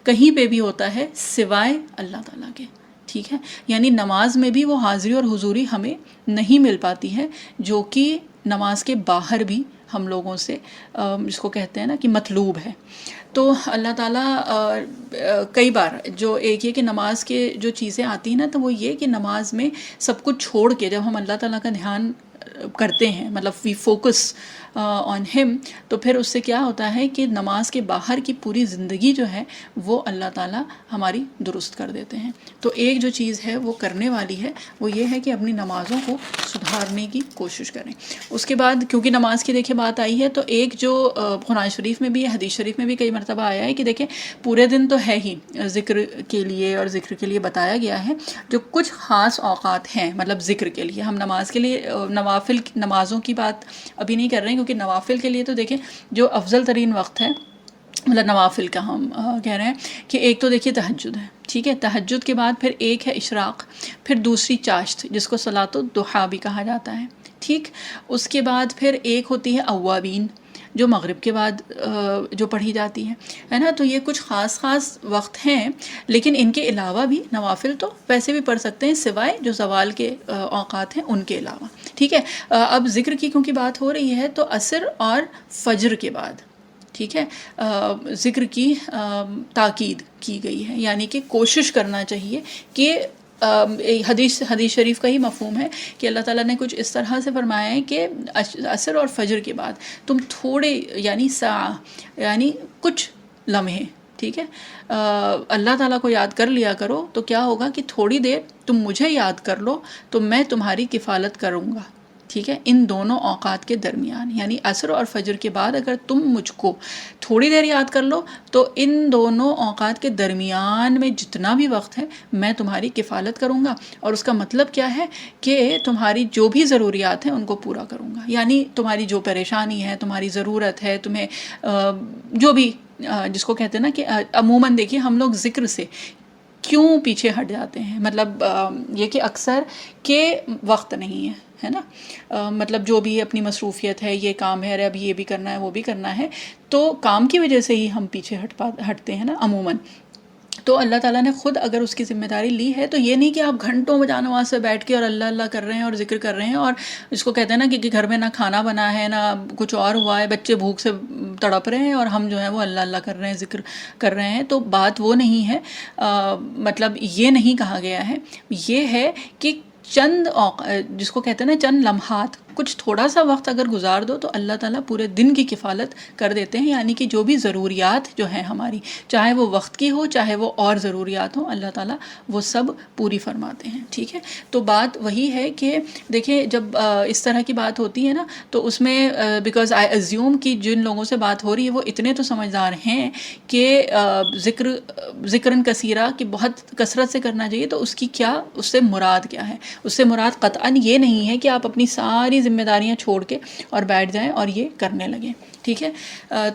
کہیں پہ بھی ہوتا ہے سوائے اللہ تعالیٰ کے، ٹھیک ہے۔ یعنی نماز میں بھی وہ حاضری اور حضوری ہمیں نہیں مل پاتی ہے جو کہ نماز کے باہر بھی ہم لوگوں سے جس کو کہتے ہیں نا کہ مطلوب ہے۔ تو اللہ تعالیٰ کئی بار جو ایک یہ کہ نماز کے جو چیزیں آتی ہیں نا تو وہ یہ کہ نماز میں سب کچھ چھوڑ کے جب ہم اللہ تعالیٰ کا دھیان کرتے ہیں، مطلب وی فوکس آن ہم، تو پھر اس سے کیا ہوتا ہے کہ نماز کے باہر کی پوری زندگی جو ہے وہ اللہ تعالیٰ ہماری درست کر دیتے ہیں۔ تو ایک جو چیز ہے وہ کرنے والی ہے وہ یہ ہے کہ اپنی نمازوں کو سدھارنے کی کوشش کریں۔ اس کے بعد کیونکہ نماز کی دیکھیں بات آئی ہے تو ایک جو قرآن شریف میں بھی حدیث شریف میں بھی کئی مرتبہ آیا ہے کہ دیکھیں پورے دن تو ہے ہی ذکر کے لیے، اور ذکر کے لیے بتایا گیا ہے جو کچھ خاص اوقات ہیں مطلب ذکر کے لیے۔ ہم نماز کے لیے نوافل نمازوں کی بات ابھی نہیں کر رہے ہیں کیونکہ نوافل کے لیے تو دیکھیں جو افضل ترین وقت ہے مطلب نوافل کا ہم کہہ رہے ہیں کہ ایک تو دیکھیے تہجد ہے، ٹھیک ہے، تہجد کے بعد پھر ایک ہے اشراق، پھر دوسری چاشت جس کو صلاۃ الضحیٰ بھی کہا جاتا ہے، ٹھیک۔ اس کے بعد پھر ایک ہوتی ہے اوابین جو مغرب کے بعد جو پڑھی جاتی ہے نا۔ تو یہ کچھ خاص وقت ہیں، لیکن ان کے علاوہ بھی نوافل تو ویسے بھی پڑھ سکتے ہیں سوائے جو زوال کے اوقات ہیں ان کے علاوہ، ٹھیک ہے۔ اب ذکر کی کیونکہ بات ہو رہی ہے تو عصر اور فجر کے بعد، ٹھیک ہے، ذکر کی تاکید کی گئی ہے، یعنی کہ کوشش کرنا چاہیے کہ حدیث شریف کا ہی مفہوم ہے کہ اللہ تعالیٰ نے کچھ اس طرح سے فرمایا ہے کہ عصر اور فجر کے بعد تم تھوڑے یعنی ساعہ یعنی کچھ لمحے، ٹھیک ہے، اللہ تعالیٰ کو یاد کر لیا کرو تو کیا ہوگا کہ تھوڑی دیر تم مجھے یاد کر لو تو میں تمہاری کفالت کروں گا، ٹھیک ہے، ان دونوں اوقات کے درمیان، یعنی عصر اور فجر کے بعد اگر تم مجھ کو تھوڑی دیر یاد کر لو تو ان دونوں اوقات کے درمیان میں جتنا بھی وقت ہے میں تمہاری کفالت کروں گا، اور اس کا مطلب کیا ہے کہ تمہاری جو بھی ضروریات ہیں ان کو پورا کروں گا، یعنی تمہاری جو پریشانی ہے، تمہاری ضرورت ہے، تمہیں جو بھی جس کو کہتے ہیں نا کہ عموماً دیکھیے ہم لوگ ذکر سے کیوں پیچھے ہٹ جاتے ہیں، مطلب یہ کہ اکثر کہ وقت نہیں ہے نا، مطلب جو بھی اپنی مصروفیت ہے، یہ کام ہے، ارے اب یہ بھی کرنا ہے وہ بھی کرنا ہے، تو کام کی وجہ سے ہی ہم پیچھے ہٹتے ہیں نا عموماً۔ تو اللہ تعالیٰ نے خود اگر اس کی ذمہ داری لی ہے تو یہ نہیں کہ آپ گھنٹوں بجا نماز سے بیٹھ کے اور اللہ اللہ کر رہے ہیں اور ذکر کر رہے ہیں، اور جس کو کہتے ہیں نا کہ گھر میں نہ کھانا بنا ہے نہ کچھ اور ہوا ہے، بچے بھوک سے تڑپ رہے ہیں اور ہم جو ہے وہ اللہ اللہ کر رہے ہیں، ذکر کر رہے ہیں، تو بات وہ نہیں ہے، مطلب یہ نہیں کہا گیا ہے، یہ ہے کہ چند جس کو کہتے ہیں نا چند لمحات، کچھ تھوڑا سا وقت اگر گزار دو تو اللہ تعالیٰ پورے دن کی کفالت کر دیتے ہیں، یعنی کہ جو بھی ضروریات جو ہیں ہماری، چاہے وہ وقت کی ہو چاہے وہ اور ضروریات ہوں، اللہ تعالیٰ وہ سب پوری فرماتے ہیں، ٹھیک ہے۔ تو بات وہی ہے کہ دیکھیں جب اس طرح کی بات ہوتی ہے نا تو اس میں بیکاز آئی ایزیوم کہ جن لوگوں سے بات ہو رہی ہے وہ اتنے تو سمجھدار ہیں کہ ذکرن کثیرہ کہ بہت کثرت سے کرنا چاہیے، تو اس کی کیا، اس سے مراد کیا ہے؟ اس سے مراد قطعاً یہ نہیں ہے کہ آپ اپنی ساری ذمہ داریاں چھوڑ کے اور بیٹھ جائیں اور یہ کرنے لگیں، ٹھیک ہے۔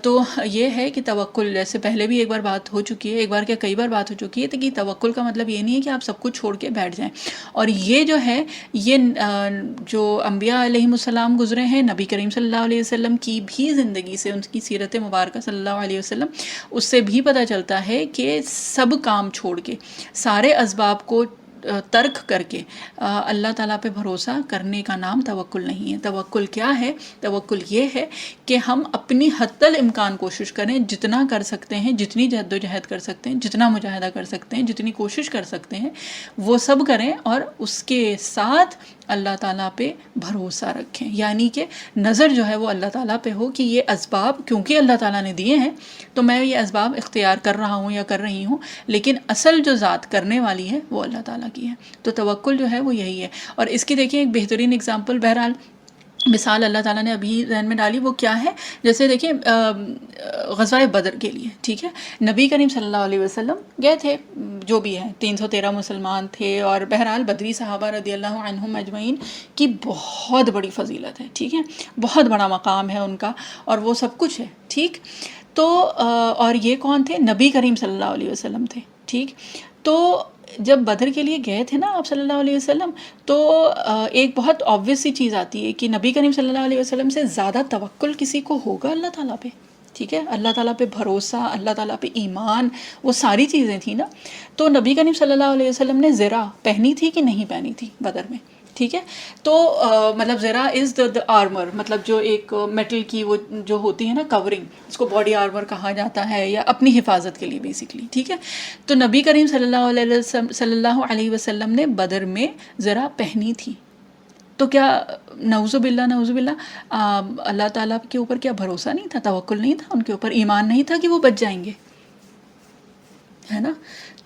تو یہ ہے کہ توکل، جیسے پہلے بھی ایک بار بات ہو چکی ہے، ایک بار کیا کئی بار بات ہو چکی ہے، تو کہ توکل کا مطلب یہ نہیں ہے کہ آپ سب کچھ چھوڑ کے بیٹھ جائیں، اور یہ جو ہے یہ جو انبیاء علیہم السلام گزرے ہیں، نبی کریم صلی اللہ علیہ وسلم کی بھی زندگی سے، ان کی سیرت مبارکہ صلی اللہ علیہ وسلم، اس سے بھی پتہ چلتا ہے کہ سب کام چھوڑ کے، سارے اسباب کو ترک کر کے اللہ تعالیٰ پہ بھروسہ کرنے کا نام توکل نہیں ہے۔ توکل کیا ہے؟ توکل یہ ہے کہ ہم اپنی حتی الامکان کوشش کریں، جتنا کر سکتے ہیں، جتنی جہد و جہد کر سکتے ہیں، جتنا مجاہدہ کر سکتے ہیں، جتنی کوشش کر سکتے ہیں وہ سب کریں، اور اس کے ساتھ اللہ تعالیٰ پہ بھروسہ رکھیں، یعنی کہ نظر جو ہے وہ اللہ تعالیٰ پہ ہو کہ یہ اسباب کیونکہ اللہ تعالیٰ نے دیے ہیں تو میں یہ اسباب اختیار کر رہا ہوں یا کر رہی ہوں، لیکن اصل جو ذات کرنے والی ہے وہ اللہ تعالیٰ کی ہے. تو توکل جو ہے وہ یہی ہے. اور اس کی دیکھیں ایک بہترین اگزامپل، بہرحال مثال اللہ تعالیٰ نے ابھی ذہن میں ڈالی، وہ کیا ہے؟ جیسے دیکھیں غزوہ بدر کے لیے، ٹھیک ہے، نبی کریم صلی اللہ علیہ وسلم گئے تھے، جو بھی ہے 313 مسلمان تھے، اور بہرحال بدری صحابہ رضی اللہ عنہم اجمعین کی بہت بڑی فضیلت ہے، ٹھیک ہے، بہت بڑا مقام ہے ان کا، اور وہ سب کچھ ہے، ٹھیک. تو اور یہ کون تھے؟ نبی کریم صلی اللہ علیہ وسلم تھے، ٹھیک. تو جب بدر کے لیے گئے تھے نا آپ صلی اللہ علیہ وسلم، تو ایک بہت آبویس سی چیز آتی ہے کہ نبی کریم صلی اللہ علیہ وسلم سے زیادہ توکل کسی کو ہوگا اللہ تعالیٰ پہ، ٹھیک ہے، اللہ تعالیٰ پہ بھروسہ، اللہ تعالیٰ پہ ایمان، وہ ساری چیزیں تھیں نا. تو نبی کریم صلی اللہ علیہ وسلم نے زرہ پہنی تھی کہ نہیں پہنی تھی بدر میں، ٹھیک ہے. تو مطلب زرہ از دا آرمر، مطلب جو ایک میٹل کی وہ جو ہوتی ہے نا کورنگ، اس کو باڈی آرمر کہا جاتا ہے، یا اپنی حفاظت کے لیے بیسکلی، ٹھیک ہے. تو نبی کریم صلی اللہ علیہ وسلم نے بدر میں زرہ پہنی تھی. تو کیا نعوذ باللہ اللہ تعالیٰ کے اوپر کیا بھروسہ نہیں تھا، توکل نہیں تھا ان کے اوپر، ایمان نہیں تھا کہ وہ بچ جائیں گے، ہے نا.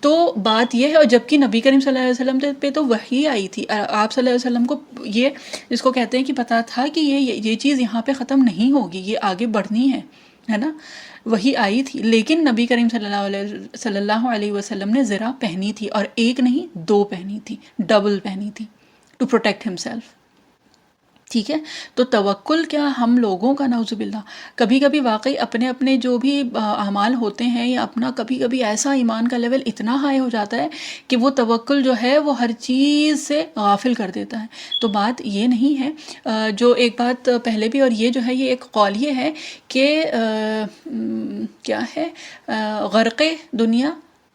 تو بات یہ ہے، اور جبکہ نبی کریم صلی اللہ علیہ وسلم پہ تو وحی آئی تھی، آپ صلی اللہ علیہ وسلم کو یہ جس کو کہتے ہیں کہ پتہ تھا کہ یہ چیز یہاں پہ ختم نہیں ہوگی، یہ آگے بڑھنی ہے نا، وہی آئی تھی. لیکن نبی کریم صلی اللہ علیہ وسلم نے زرہ پہنی تھی، اور ایک نہیں 2 پہنی تھی، ڈبل پہنی تھی، ٹو پروٹیکٹ ہم سیلف، ٹھیک ہے. تو توکل کیا ہم لوگوں کا نعوذ باللہ کبھی کبھی واقعی اپنے جو بھی اعمال ہوتے ہیں، یا اپنا کبھی کبھی ایسا ایمان کا لیول اتنا ہائی ہو جاتا ہے کہ وہ توکل جو ہے وہ ہر چیز سے غافل کر دیتا ہے. تو بات یہ نہیں ہے، جو ایک بات پہلے بھی، اور یہ جو ہے یہ ایک قول یہ ہے کہ کیا ہے، غرق دنیا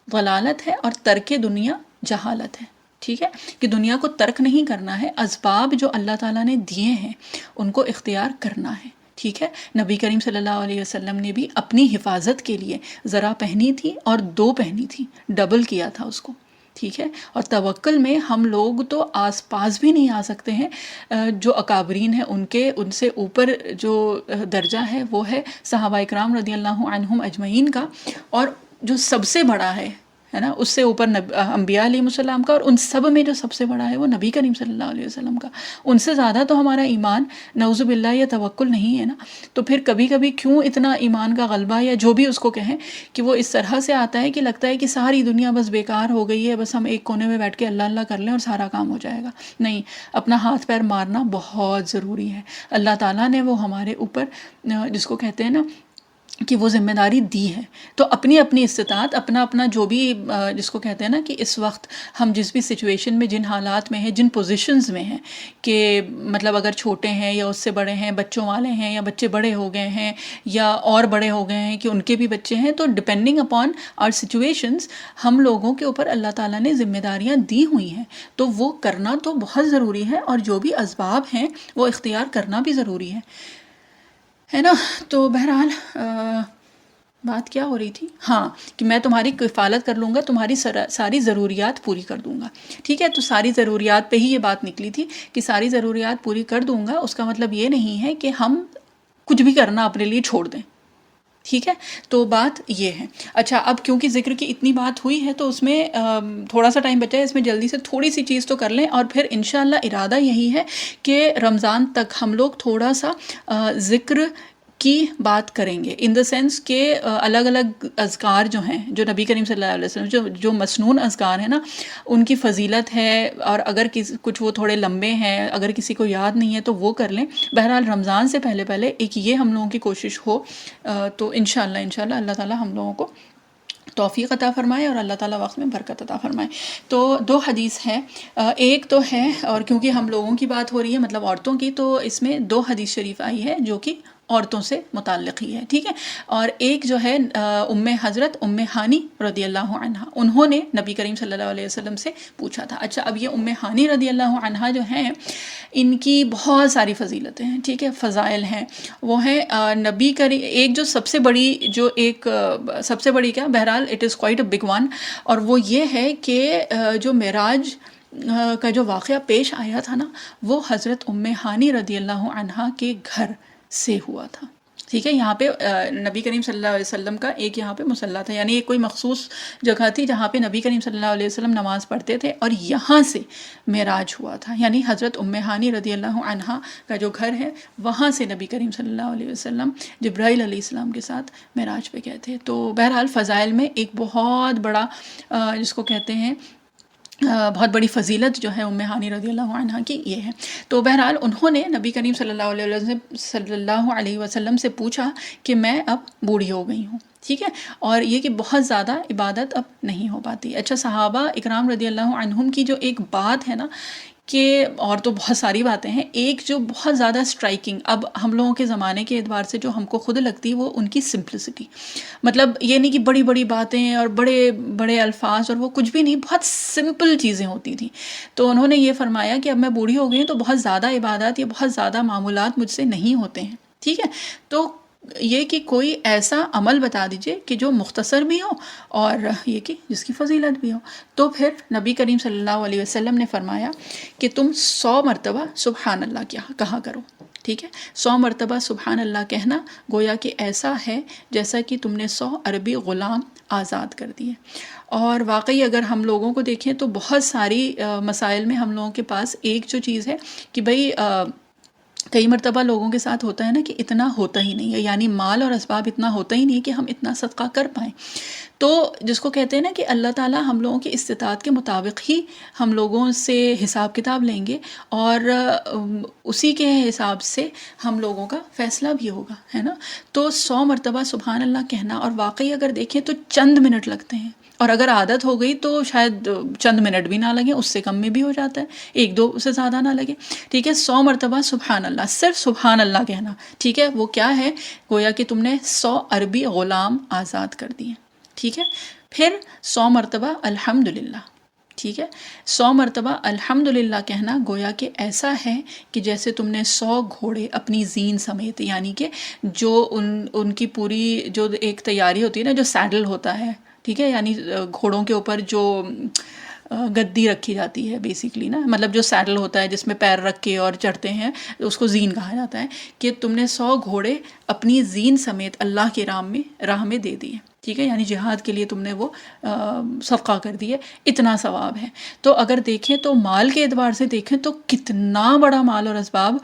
ضلالت ہے اور ترک دنیا جہالت ہے، ٹھیک ہے، کہ دنیا کو ترک نہیں کرنا ہے، اسباب جو اللہ تعالیٰ نے دیے ہیں ان کو اختیار کرنا ہے، ٹھیک ہے. نبی کریم صلی اللہ علیہ وسلم نے بھی اپنی حفاظت کے لیے ذرا پہنی تھی اور 2 پہنی تھی، ڈبل کیا تھا اس کو، ٹھیک ہے. اور توکل میں ہم لوگ تو آس پاس بھی نہیں آ سکتے ہیں. جو اکابرین ہیں ان سے اوپر جو درجہ ہے وہ ہے صحابہ اکرام رضی اللہ عنہم اجمعین کا، اور جو سب سے بڑا ہے نا، اس سے اوپر انبیاء علیہ السلام کا، اور ان سب میں جو سب سے بڑا ہے وہ نبی کریم صلی اللہ علیہ وسلم کا. ان سے زیادہ تو ہمارا ایمان نعوذ باللہ یا توکل نہیں ہے نا. تو پھر کبھی کبھی کیوں اتنا ایمان کا غلبہ، یا جو بھی اس کو کہیں، کہ وہ اس طرح سے آتا ہے کہ لگتا ہے کہ ساری دنیا بس بیکار ہو گئی ہے، بس ہم ایک کونے میں بیٹھ کے اللہ اللہ کر لیں اور سارا کام ہو جائے گا. نہیں، اپنا ہاتھ پیر مارنا بہت ضروری ہے. اللہ تعالیٰ نے وہ ہمارے اوپر جس کو کہتے ہیں نا کہ وہ ذمہ داری دی ہے. تو اپنی اپنی استطاعت، اپنا جو بھی جس کو کہتے ہیں نا کہ اس وقت ہم جس بھی سچویشن میں، جن حالات میں ہیں، جن پوزیشنز میں ہیں، کہ مطلب اگر چھوٹے ہیں یا اس سے بڑے ہیں، بچوں والے ہیں یا بچے بڑے ہو گئے ہیں یا اور بڑے ہو گئے ہیں کہ ان کے بھی بچے ہیں، تو ڈپینڈنگ اپان آر سچویشنز ہم لوگوں کے اوپر اللہ تعالیٰ نے ذمہ داریاں دی ہوئی ہیں. تو وہ کرنا تو بہت ضروری ہے، اور جو بھی اسباب ہیں وہ اختیار کرنا بھی ضروری ہے نا. تو بہرحال بات کیا ہو رہی تھی؟ ہاں، کہ میں تمہاری کفالت کر لوں گا، تمہاری ساری ضروریات پوری کر دوں گا، ٹھیک ہے. تو ساری ضروریات پہ ہی یہ بات نکلی تھی کہ ساری ضروریات پوری کر دوں گا. اس کا مطلب یہ نہیں ہے کہ ہم کچھ بھی کرنا اپنے لیے چھوڑ دیں، ٹھیک ہے. تو بات یہ ہے. اچھا، اب کیونکہ ذکر کی اتنی بات ہوئی ہے تو اس میں تھوڑا سا ٹائم بچا ہے، اس میں جلدی سے تھوڑی سی چیز تو کر لیں، اور پھر انشاءاللہ ارادہ یہی ہے کہ رمضان تک ہم لوگ تھوڑا سا ذکر کی بات کریں گے، ان دا سینس کہ الگ الگ اذکار جو ہیں، جو نبی کریم صلی اللہ علیہ وسلم جو مسنون اذکار ہیں نا، ان کی فضیلت ہے. اور اگر کچھ وہ تھوڑے لمبے ہیں، اگر کسی کو یاد نہیں ہے تو وہ کر لیں. بہرحال رمضان سے پہلے ایک یہ ہم لوگوں کی کوشش ہو، تو انشاءاللہ اللہ تعالیٰ ہم لوگوں کو توفیق عطا فرمائے اور اللہ تعالیٰ وقت میں برکت عطا فرمائے. تو 2 حدیث ہے. ایک تو ہے، اور کیونکہ ہم لوگوں کی بات ہو رہی ہے مطلب عورتوں کی، تو اس میں 2 حدیث شریف آئی ہے جو کہ عورتوں سے متعلق ہی ہے، ٹھیک ہے. اور ایک جو ہے حضرت ام ہانی رضی اللہ عنہا، انہوں نے نبی کریم صلی اللہ علیہ وسلم سے پوچھا تھا. اچھا، اب یہ ام ہانی رضی اللہ عنہا جو ہیں، ان کی بہت ساری فضیلتیں ہیں، ٹھیک ہے، فضائل ہیں. وہ ہیں نبی کریم، ایک جو سب سے بڑی کیا، بہرحال it is quite a big one, اور وہ یہ ہے کہ جو معراج کا جو واقعہ پیش آیا تھا نا، وہ حضرت ام ہانی رضی اللہ عنہا کے گھر سے ہوا تھا. ٹھیک ہے، یہاں پہ نبی کریم صلی اللہ علیہ وسلم کا ایک یہاں پہ مصلی تھا، یعنی ایک کوئی مخصوص جگہ تھی جہاں پہ نبی کریم صلی اللہ علیہ وسلم نماز پڑھتے تھے، اور یہاں سے معراج ہوا تھا، یعنی حضرت ام ہانی رضی اللہ عنہا کا جو گھر ہے وہاں سے نبی کریم صلی اللہ علیہ وسلم جبرائیل علیہ السلام کے ساتھ معراج پہ گئے تھے۔ تو بہرحال فضائل میں ایک بہت بڑا جس کو کہتے ہیں بہت بڑی فضیلت جو ہے ام ہانی رضی اللہ عنہ کی یہ ہے۔ تو بہرحال انہوں نے نبی کریم صلی اللہ علیہ وسلم سے پوچھا کہ میں اب بوڑھی ہو گئی ہوں، ٹھیک ہے، اور یہ کہ بہت زیادہ عبادت اب نہیں ہو پاتی۔ اچھا، صحابہ اکرام رضی اللہ عنہم کی جو ایک بات ہے نا، کہ اور تو بہت ساری باتیں ہیں، ایک جو بہت زیادہ اسٹرائکنگ اب ہم لوگوں کے زمانے کے اعتبار سے جو ہم کو خود لگتی وہ ان کی سمپلسٹی، مطلب یہ نہیں کہ بڑی بڑی باتیں اور بڑے بڑے الفاظ اور وہ کچھ بھی نہیں، بہت سمپل چیزیں ہوتی تھیں۔ تو انہوں نے یہ فرمایا کہ اب میں بوڑھی ہو گئی ہوں تو بہت زیادہ عبادات یا بہت زیادہ معمولات مجھ سے نہیں ہوتے ہیں، ٹھیک ہے، تو یہ کہ کوئی ایسا عمل بتا دیجئے کہ جو مختصر بھی ہو اور یہ کہ جس کی فضیلت بھی ہو۔ تو پھر نبی کریم صلی اللہ علیہ وسلم نے فرمایا کہ تم 100 مرتبہ سبحان اللہ کہا کرو، ٹھیک ہے، 100 مرتبہ سبحان اللہ کہنا گویا کہ ایسا ہے جیسا کہ تم نے 100 عربی غلام آزاد کر دیے۔ اور واقعی اگر ہم لوگوں کو دیکھیں تو بہت ساری مسائل میں ہم لوگوں کے پاس ایک جو چیز ہے کہ بھئی کئی مرتبہ لوگوں کے ساتھ ہوتا ہے نا کہ اتنا ہوتا ہی نہیں ہے، یعنی مال اور اسباب اتنا ہوتا ہی نہیں کہ ہم اتنا صدقہ کر پائیں۔ تو جس کو کہتے ہیں نا کہ اللہ تعالیٰ ہم لوگوں کی استطاعت کے مطابق ہی ہم لوگوں سے حساب کتاب لیں گے، اور اسی کے حساب سے ہم لوگوں کا فیصلہ بھی ہوگا، ہے نا۔ تو 100 مرتبہ سبحان اللہ کہنا، اور واقعی اگر دیکھیں تو چند منٹ لگتے ہیں، اور اگر عادت ہو گئی تو شاید چند منٹ بھی نہ لگیں، اس سے کم میں بھی ہو جاتا ہے، 1-2 سے زیادہ نہ لگے، ٹھیک ہے۔ 100 مرتبہ سبحان اللہ، صرف سبحان اللہ کہنا، ٹھیک ہے، وہ کیا ہے، گویا کہ تم نے 100 عربی غلام آزاد کر دیے، ٹھیک ہے۔ پھر 100 مرتبہ الحمدللہ، ٹھیک ہے، 100 مرتبہ الحمدللہ کہنا گویا کہ ایسا ہے کہ جیسے تم نے 100 گھوڑے اپنی زین سمیت، یعنی کہ جو ان کی پوری جو ایک تیاری ہوتی ہے نا، جو سیڈل ہوتا ہے، ٹھیک ہے، یعنی گھوڑوں کے اوپر جو گدی رکھی جاتی ہے بیسیکلی نا، مطلب جو سیڈل ہوتا ہے جس میں پیر رکھ کے اور چڑھتے ہیں، اس کو زین کہا جاتا ہے، کہ تم نے 100 گھوڑے اپنی زین سمیت اللہ کے راہ میں دے دیے، ٹھیک ہے، یعنی جہاد کے لیے تم نے وہ صدقہ کر دیے، اتنا ثواب ہے۔ تو اگر دیکھیں تو مال کے اعتبار سے دیکھیں تو کتنا بڑا مال اور اسباب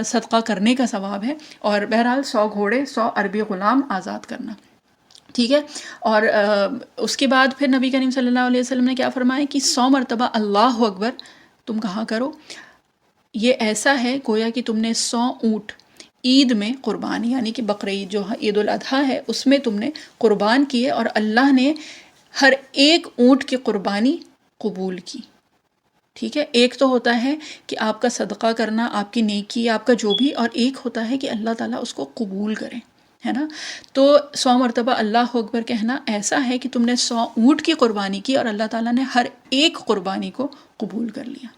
صدقہ کرنے کا ثواب ہے، اور بہرحال 100 گھوڑے 100 عربی غلام آزاد کرنا، ٹھیک ہے۔ اور اس کے بعد پھر نبی کریم صلی اللہ علیہ وسلم نے کیا فرمایا کہ 100 مرتبہ اللہ اکبر تم کہا کرو، یہ ایسا ہے گویا کہ تم نے 100 اونٹ عید میں قربانی، یعنی کہ بقرعید جو عید الاضحیٰ ہے اس میں تم نے قربان کیے، اور اللہ نے ہر ایک اونٹ کی قربانی قبول کی، ٹھیک ہے۔ ایک تو ہوتا ہے کہ آپ کا صدقہ کرنا، آپ کی نیکی، آپ کا جو بھی، اور ایک ہوتا ہے کہ اللہ تعالیٰ اس کو قبول کرے، ہے نا۔ تو 100 مرتبہ اللہ اکبر کہنا ایسا ہے کہ تم نے 100 اونٹ کی قربانی کی اور اللہ تعالیٰ نے ہر ایک قربانی کو قبول کر لیا،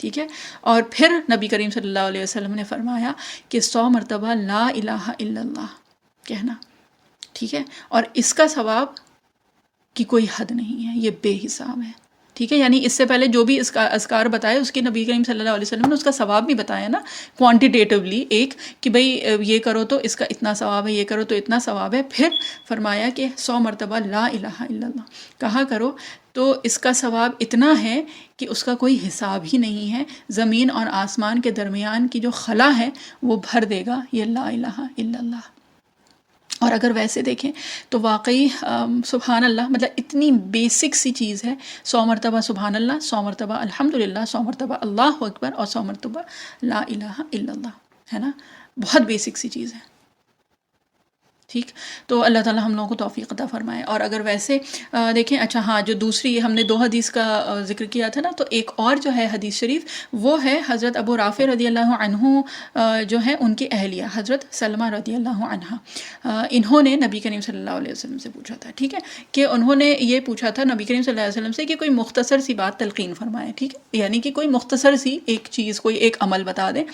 ٹھیک ہے۔ اور پھر نبی کریم صلی اللہ علیہ وسلم نے فرمایا کہ 100 مرتبہ لا الہ الا اللہ کہنا، ٹھیک ہے، اور اس کا ثواب کی کوئی حد نہیں ہے، یہ بے حساب ہے، ٹھیک ہے۔ یعنی اس سے پہلے جو بھی اذکار بتائے اس کی نبی کریم صلی اللہ علیہ وسلم نے اس کا ثواب بھی بتایا نا، کوانٹیٹیولی، ایک کہ بھئی یہ کرو تو اس کا اتنا ثواب ہے، یہ کرو تو اتنا ثواب ہے، پھر فرمایا کہ 100 مرتبہ لا الہ الا اللہ کہا کرو تو اس کا ثواب اتنا ہے کہ اس کا کوئی حساب ہی نہیں ہے، زمین اور آسمان کے درمیان کی جو خلا ہے وہ بھر دے گا یہ لا الہ الا اللہ۔ اور اگر ویسے دیکھیں تو واقعی سبحان اللہ مطلب اتنی بیسک سی چیز ہے، 100 مرتبہ سبحان اللہ، 100 مرتبہ الحمدللہ، 100 مرتبہ اللہ اکبر، اور 100 مرتبہ لا الہ الا اللہ، ہے نا، بہت بیسک سی چیز ہے، ٹھیک۔ تو اللہ تعالیٰ ہم لوگوں کو توفیق عطا فرمائے۔ اور اگر ویسے دیکھیں، اچھا ہاں، جو دوسری ہم نے 2 حدیث کا ذکر کیا تھا نا، تو ایک اور جو ہے حدیث شریف وہ ہے حضرت ابو رافع رضی اللہ عنہ جو ہے ان کی اہلیہ حضرت سلمہ رضی اللہ عنہ، انہوں نے نبی کریم صلی اللہ علیہ وسلم سے پوچھا تھا، ٹھیک ہے، کہ انہوں نے یہ پوچھا تھا نبی کریم صلی اللہ علیہ وسلم سے کہ کوئی مختصر سی بات تلقین فرمائے، ٹھیک ہے، یعنی کہ کوئی مختصر سی ایک چیز، کوئی ایک عمل بتا دیں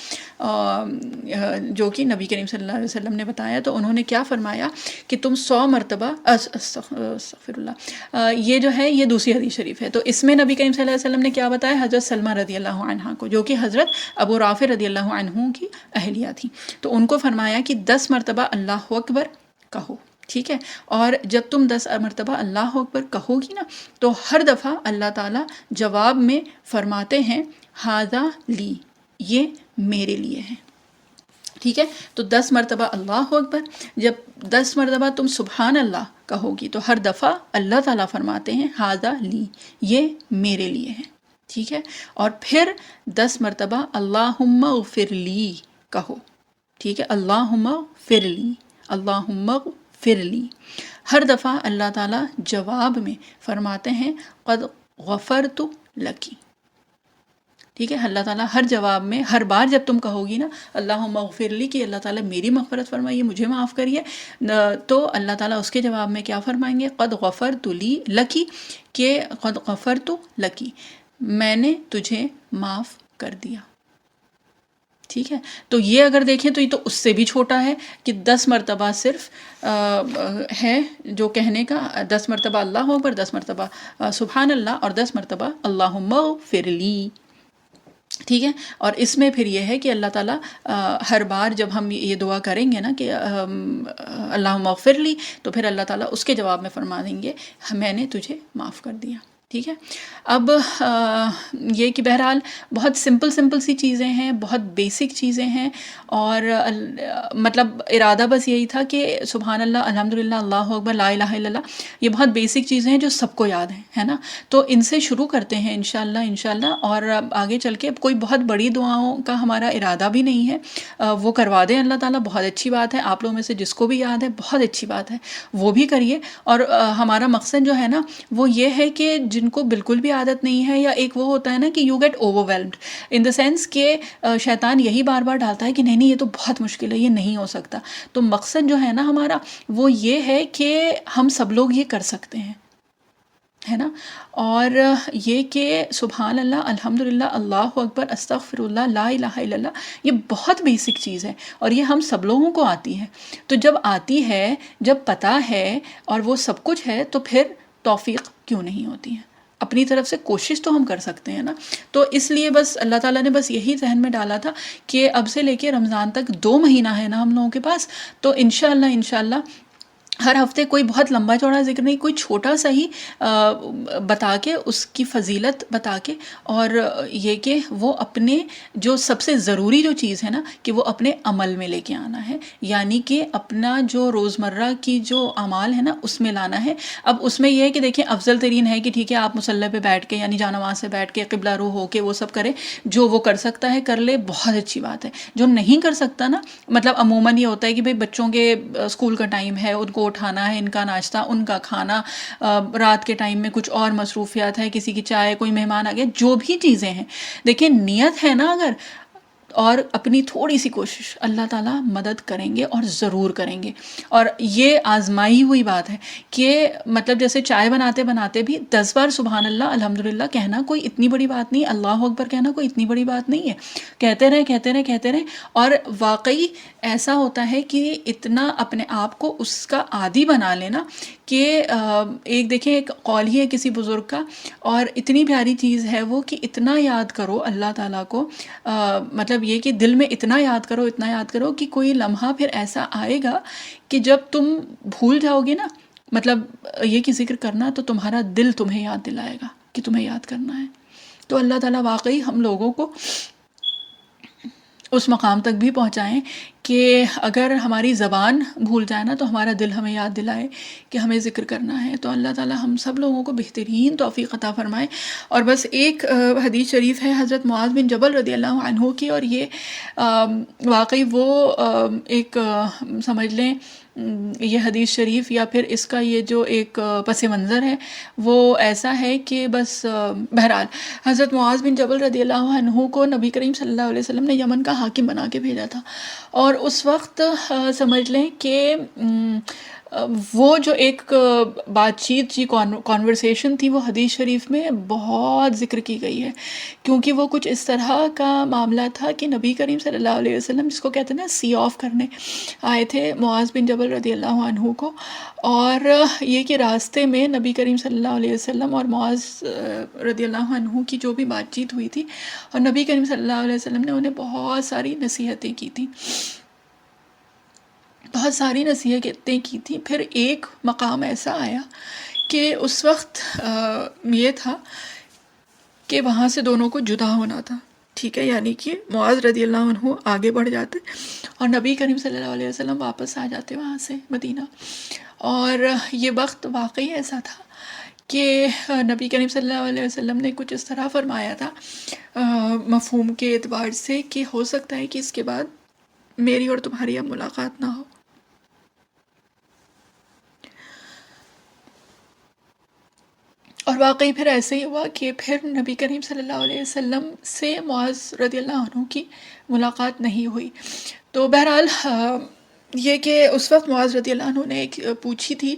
جو کہ نبی کریم صلی اللہ علیہ وسلم نے بتایا۔ تو انہوں نے کیا فرمایا فرمایا کہ تم 100 مرتبہ استغفر اللہ، یہ جو ہے یہ دوسری حدیث شریف ہے، تو اس میں نبی کریم صلی اللہ علیہ وسلم نے کیا بتایا، حضرت سلمہ رضی اللہ عنہ کو، جو کہ حضرت ابو رافع رضی اللہ عنہ کی اہلیہ تھی، تو ان کو فرمایا کہ 10 مرتبہ اللہ اکبر کہو، ٹھیک ہے، اور جب تم 10 مرتبہ اللہ اکبر کہو گی نا تو ہر دفعہ اللہ تعالیٰ جواب میں فرماتے ہیں ھذا لی، یہ میرے لیے ہے، ٹھیک ہے، تو 10 مرتبہ اللہ اکبر، جب 10 مرتبہ تم سبحان اللہ کہو گی تو ہر دفعہ اللہ تعالیٰ فرماتے ہیں ھذا لی، یہ میرے لیے ہے، ٹھیک ہے، اور پھر 10 مرتبہ اللہم اغفر لی کہو، ٹھیک ہے، اللہم اغفر لی، اللہم اغفر لی، ہر دفعہ اللہ تعالیٰ جواب میں فرماتے ہیں قد غفرت لکی، ٹھیک ہے، اللہ تعالیٰ ہر جواب میں، ہر بار جب تم کہو گی نا اللہم اغفر لی کہ اللہ تعالیٰ میری مغفرت فرمائیے، مجھے معاف کریے، تو اللہ تعالیٰ اس کے جواب میں کیا فرمائیں گے، قد غفرت لی لکی، کہ قد غفرت لکی، میں نے تجھے معاف کر دیا، ٹھیک ہے، تو یہ اگر دیکھیں تو یہ تو اس سے بھی چھوٹا ہے کہ 10 مرتبہ صرف ہے جو کہنے کا، 10 مرتبہ اللہ اکبر، 10 مرتبہ سبحان اللہ، اور 10 مرتبہ اللہم اغفر لی، ٹھیک ہے، اور اس میں پھر یہ ہے کہ اللہ تعالیٰ ہر بار جب ہم یہ دعا کریں گے نا کہ اللہم اغفر لی، تو پھر اللہ تعالیٰ اس کے جواب میں فرما دیں گے میں نے تجھے معاف کر دیا، ٹھیک ہے۔ اب یہ کہ بہرحال بہت سمپل سی چیزیں ہیں، بہت بیسک چیزیں ہیں، اور مطلب ارادہ بس یہی تھا کہ سبحان اللہ، الحمدللہ، اللہ اکبر، لا الہ الا اللہ، یہ بہت بیسک چیزیں ہیں جو سب کو یاد ہیں، ہے نا، تو ان سے شروع کرتے ہیں انشاءاللہ، اور آگے چل کے کوئی بہت بڑی دعاؤں کا ہمارا ارادہ بھی نہیں ہے، وہ کروا دیں اللہ تعالیٰ، بہت اچھی بات ہے، آپ لوگوں میں سے جس کو بھی یاد ہے بہت اچھی بات ہے، وہ بھی کریے، اور ہمارا مقصد جو ہے نا وہ یہ ہے کہ جن کو بالکل بھی عادت نہیں ہے، یا ایک وہ ہوتا ہے نا کہ you get overwhelmed in the sense کہ شیطان یہی بار بار ڈالتا ہے کہ نہیں یہ تو بہت مشکل ہے، یہ نہیں ہو سکتا، تو مقصد جو ہے نا ہمارا وہ یہ ہے کہ ہم سب لوگ یہ کر سکتے ہیں، ہے نا، اور یہ کہ سبحان اللہ، الحمدللہ، اللہ اکبر، استغفر اللہ، لا الہ الا اللہ، یہ بہت بیسک چیز ہے اور یہ ہم سب لوگوں کو آتی ہے، تو جب آتی ہے، جب پتہ ہے اور وہ سب کچھ ہے تو پھر توفیق کیوں نہیں ہوتی ہے، اپنی طرف سے کوشش تو ہم کر سکتے ہیں نا، تو اس لیے بس اللہ تعالیٰ نے بس یہی ذہن میں ڈالا تھا کہ اب سے لے کے رمضان تک 2 مہینہ ہے نا ہم لوگوں کے پاس، تو انشاءاللہ ہر ہفتے کوئی بہت لمبا چوڑا ذکر نہیں، کوئی چھوٹا سا ہی بتا کے اس کی فضیلت بتا کے، اور یہ کہ وہ اپنے جو سب سے ضروری جو چیز ہے نا کہ وہ اپنے عمل میں لے کے آنا ہے، یعنی کہ اپنا جو روزمرہ کی جو اعمال ہے نا اس میں لانا ہے۔ اب اس میں یہ ہے کہ دیکھیں افضل ترین ہے کہ ٹھیک ہے آپ مصلی پہ بیٹھ کے یعنی جانماز سے بیٹھ کے قبلہ رو ہو کے وہ سب کرے، جو وہ کر سکتا ہے کر لے، بہت اچھی بات ہے، جو نہیں کر سکتا نا، مطلب عموماً یہ ہوتا ہے کہ بھئی بچوں کے اسکول کا ٹائم ہے، ان کو اٹھانا ہے، ان کا ناشتہ، ان کا کھانا، رات کے ٹائم میں کچھ اور مصروفیات ہے، کسی کی چائے، کوئی مہمان آ گیا، جو بھی چیزیں ہیں، دیکھیں نیت ہے نا اگر، اور اپنی تھوڑی سی کوشش، اللہ تعالیٰ مدد کریں گے اور ضرور کریں گے، اور یہ آزمائی ہوئی بات ہے کہ مطلب جیسے چائے بناتے بناتے بھی 10 بار سبحان اللہ الحمدللہ کہنا کوئی اتنی بڑی بات نہیں، اللہ اکبر کہنا کوئی اتنی بڑی بات نہیں ہے، کہتے رہیں، اور واقعی ایسا ہوتا ہے کہ اتنا اپنے آپ کو اس کا عادی بنا لینا کہ ایک دیکھیں ایک قول ہی ہے کسی بزرگ کا، اور اتنی پیاری چیز ہے وہ کہ اتنا یاد کرو اللہ تعالیٰ کو، مطلب یہ کہ دل میں اتنا یاد کرو کہ کوئی لمحہ پھر ایسا آئے گا کہ جب تم بھول جاؤ گے نا، مطلب یہ کہ ذکر کرنا، تو تمہارا دل تمہیں یاد دلائے گا کہ تمہیں یاد کرنا ہے، تو اللہ تعالیٰ واقعی ہم لوگوں کو اس مقام تک بھی پہنچائیں کہ اگر ہماری زبان بھول جائے نا تو ہمارا دل ہمیں یاد دلائے کہ ہمیں ذکر کرنا ہے، تو اللہ تعالیٰ ہم سب لوگوں کو بہترین توفیق عطا فرمائے۔ اور بس ایک حدیث شریف ہے حضرت معاذ بن جبل رضی اللہ عنہ کی، اور یہ واقعی وہ ایک سمجھ لیں یہ حدیث شریف یا پھر اس کا یہ جو ایک پس منظر ہے وہ ایسا ہے کہ بس بہرحال حضرت معاذ بن جبل رضی اللہ عنہ کو نبی کریم صلی اللہ علیہ وسلم نے یمن کا حاکم بنا کے بھیجا تھا، اور اس وقت سمجھ لیں کہ وہ جو ایک بات چیت جی کانورسیشن تھی وہ حدیث شریف میں بہت ذکر کی گئی ہے، کیونکہ وہ کچھ اس طرح کا معاملہ تھا کہ نبی کریم صلی اللہ علیہ وسلم، جس کو کہتے ہیں نا سی آف کرنے، آئے تھے معاذ بن جبل رضی اللہ عنہ کو، اور یہ کہ راستے میں نبی کریم صلی اللہ علیہ وسلم اور معاذ رضی اللہ عنہ کی جو بھی بات چیت ہوئی تھی، اور نبی کریم صلی اللہ علیہ وسلم نے انہیں بہت ساری نصیحتیں کی تھیں، بہت ساری نصیحتیں کی تھیں۔ پھر ایک مقام ایسا آیا کہ اس وقت یہ تھا کہ وہاں سے دونوں کو جدا ہونا تھا، ٹھیک ہے، یعنی کہ معاذ رضی اللہ عنہ آگے بڑھ جاتے اور نبی کریم صلی اللہ علیہ وسلم واپس آ جاتے وہاں سے مدینہ۔ اور یہ وقت واقعی ایسا تھا کہ نبی کریم صلی اللہ علیہ وسلم نے کچھ اس طرح فرمایا تھا مفہوم کے اعتبار سے کہ ہو سکتا ہے کہ اس کے بعد میری اور تمہاری اب ملاقات نہ ہو۔ اور واقعی پھر ایسے ہی ہوا کہ پھر نبی کریم صلی اللہ علیہ وسلم سے معاذ رضی اللہ عنہ کی ملاقات نہیں ہوئی۔ تو بہرحال یہ کہ اس وقت معاذ رضی اللہ عنہ نے ایک پوچھی تھی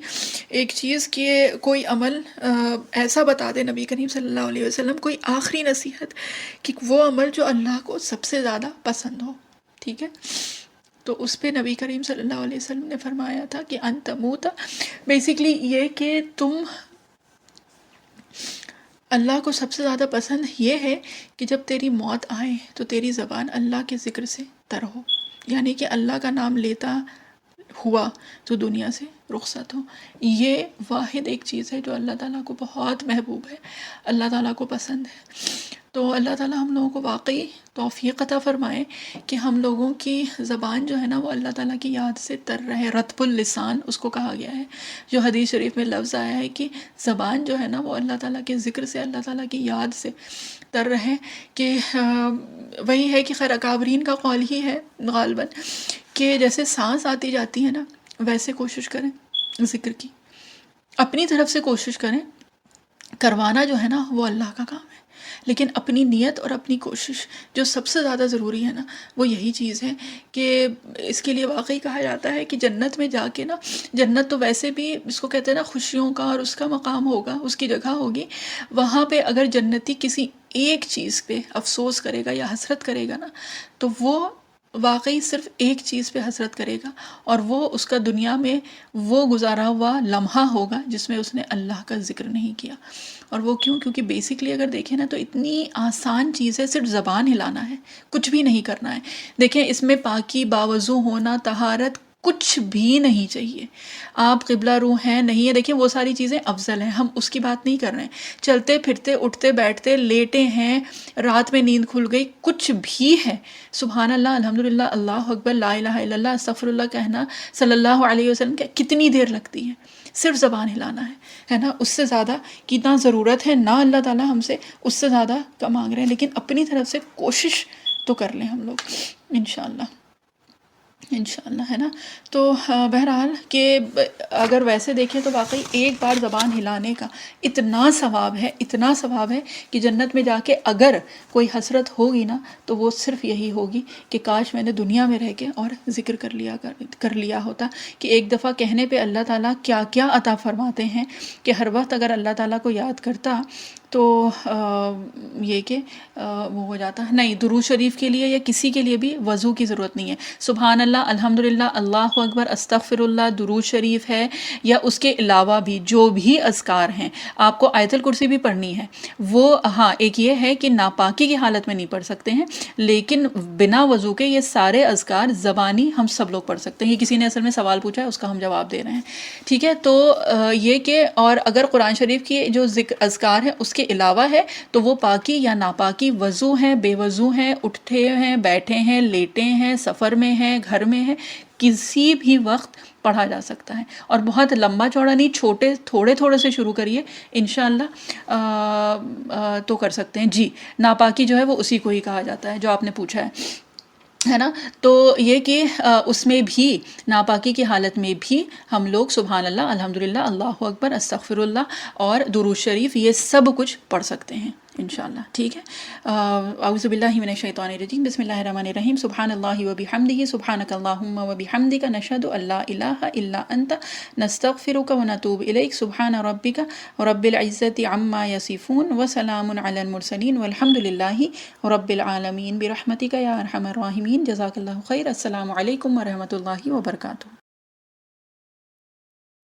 ایک چیز کہ کوئی عمل ایسا بتا دے نبی کریم صلی اللہ علیہ وسلم، کوئی آخری نصیحت کہ وہ عمل جو اللہ کو سب سے زیادہ پسند ہو، ٹھیک ہے۔ تو اس پہ نبی کریم صلی اللہ علیہ وسلم نے فرمایا تھا کہ ان تموت، بیسیکلی یہ کہ تم، اللہ کو سب سے زیادہ پسند یہ ہے کہ جب تیری موت آئے تو تیری زبان اللہ کے ذکر سے تر ہو، یعنی کہ اللہ کا نام لیتا ہوا تو دنیا سے رخصت ہو۔ یہ واحد ایک چیز ہے جو اللہ تعالیٰ کو بہت محبوب ہے، اللہ تعالیٰ کو پسند ہے۔ تو اللہ تعالیٰ ہم لوگوں کو واقعی توفیق عطا فرمائے کہ ہم لوگوں کی زبان جو ہے نا وہ اللہ تعالیٰ کی یاد سے تر رہے، رطب اللسان اس کو کہا گیا ہے، جو حدیث شریف میں لفظ آیا ہے کہ زبان جو ہے نا وہ اللہ تعالیٰ کے ذکر سے، اللہ تعالیٰ کی یاد سے تر رہے۔ کہ وہی ہے کہ خیر اکابرین کا قول ہی ہے غالباً کہ جیسے سانس آتی جاتی ہے نا ویسے کوشش کریں ذکر کی، اپنی طرف سے کوشش کریں، کروانا جو ہے نا وہ اللہ کا کام ہے، لیکن اپنی نیت اور اپنی کوشش جو سب سے زیادہ ضروری ہے نا وہ یہی چیز ہے کہ اس کے لیے واقعی کہا جاتا ہے کہ جنت میں جا کے نا، جنت تو ویسے بھی اس کو کہتے ہیں نا خوشیوں کا اور اس کا مقام ہوگا، اس کی جگہ ہوگی، وہاں پہ اگر جنتی کسی ایک چیز پہ افسوس کرے گا یا حسرت کرے گا نا تو وہ واقعی صرف ایک چیز پہ حسرت کرے گا، اور وہ اس کا دنیا میں وہ گزارا ہوا لمحہ ہوگا جس میں اس نے اللہ کا ذکر نہیں کیا۔ اور وہ کیوں؟ کیونکہ بیسکلی اگر دیکھیں نا تو اتنی آسان چیز ہے، صرف زبان ہلانا ہے، کچھ بھی نہیں کرنا ہے۔ دیکھیں اس میں پاکی، باوضو ہونا، طہارت کچھ بھی نہیں چاہیے۔ آپ قبلہ رو ہیں نہیں ہے، دیکھیں وہ ساری چیزیں افضل ہیں، ہم اس کی بات نہیں کر رہے ہیں۔ چلتے پھرتے، اٹھتے بیٹھتے، لیٹے ہیں، رات میں نیند کھل گئی، کچھ بھی ہے، سبحان اللہ، الحمدللہ، اللہ اکبر، لا الہ الا اللہ، استغفر اللہ کہنا، صلی اللہ علیہ وسلم کتنی دیر لگتی ہے؟ صرف زبان ہلانا ہے نا، اس سے زیادہ کی نہ ضرورت ہے، نہ اللہ تعالیٰ ہم سے اس سے زیادہ کا مانگ رہے ہیں، لیکن اپنی طرف سے کوشش تو کر لیں ہم لوگ انشاءاللہ ہے نا۔ تو بہرحال کہ اگر ویسے دیکھیں تو واقعی ایک بار زبان ہلانے کا اتنا ثواب ہے، اتنا ثواب ہے کہ جنت میں جا کے اگر کوئی حسرت ہوگی نا تو وہ صرف یہی ہوگی کہ کاش میں نے دنیا میں رہ کے اور ذکر کر لیا ہوتا، کہ ایک دفعہ کہنے پہ اللہ تعالیٰ کیا کیا عطا فرماتے ہیں، کہ ہر وقت اگر اللہ تعالیٰ کو یاد کرتا تو یہ کہ وہ ہو جاتا ہے۔ نہیں، درود شریف کے لیے یا کسی کے لیے بھی وضو کی ضرورت نہیں ہے، سبحان اللہ، الحمدللہ، اللہ اکبر، استغفر اللہ، درود شریف ہے، یا اس کے علاوہ بھی جو بھی اذکار ہیں، آپ کو آیت الکرسی بھی پڑھنی ہے، وہ ہاں ایک یہ ہے کہ ناپاکی کی حالت میں نہیں پڑھ سکتے ہیں، لیکن بنا وضو کے یہ سارے اذکار زبانی ہم سب لوگ پڑھ سکتے ہیں۔ یہ کسی نے اصل میں سوال پوچھا ہے، اس کا ہم جواب دے رہے ہیں، ٹھیک ہے۔ تو یہ کہ اور اگر قرآن شریف کی جو اذکار ہیں اس کے علاوہ ہے تو وہ پاکی یا ناپاکی، وضو ہیں، بے وضو ہیں، اٹھے ہیں، بیٹھے ہیں، لیٹے ہیں، سفر میں ہیں، گھر میں ہیں، کسی بھی وقت پڑھا جا سکتا ہے، اور بہت لمبا چوڑا نہیں، چھوٹے تھوڑے تھوڑے سے شروع کریے، انشاءاللہ تو کر سکتے ہیں۔ جی، ناپاکی جو ہے وہ اسی کو ہی کہا جاتا ہے جو آپ نے پوچھا ہے نا۔ تو یہ کہ اس میں بھی ناپاکی کی حالت میں بھی ہم لوگ سبحان اللہ، الحمدللہ، اللہ اکبر، استغفر اللہ اور درود شریف یہ سب کچھ پڑھ سکتے ہیں، انشاءاللہ. ٹھیک ہے. اعوذ باللہ من الشیطان الرجیم بسم اللہ الرحمن الرحیم سبحان اللہ وبحمدہ سبحانک اللہم وبحمدک نشہد ان لا الہ الا انت نستغفرک ونتوب الیک سبحان ربک رب العزۃ عما یصفون وسلام علی المرسلین والحمد للہ رب العالمین برحمتک یا ارحم الراحمین. جزاک اللہ خیر. السلام علیکم ورحمۃ اللہ وبرکاتہ.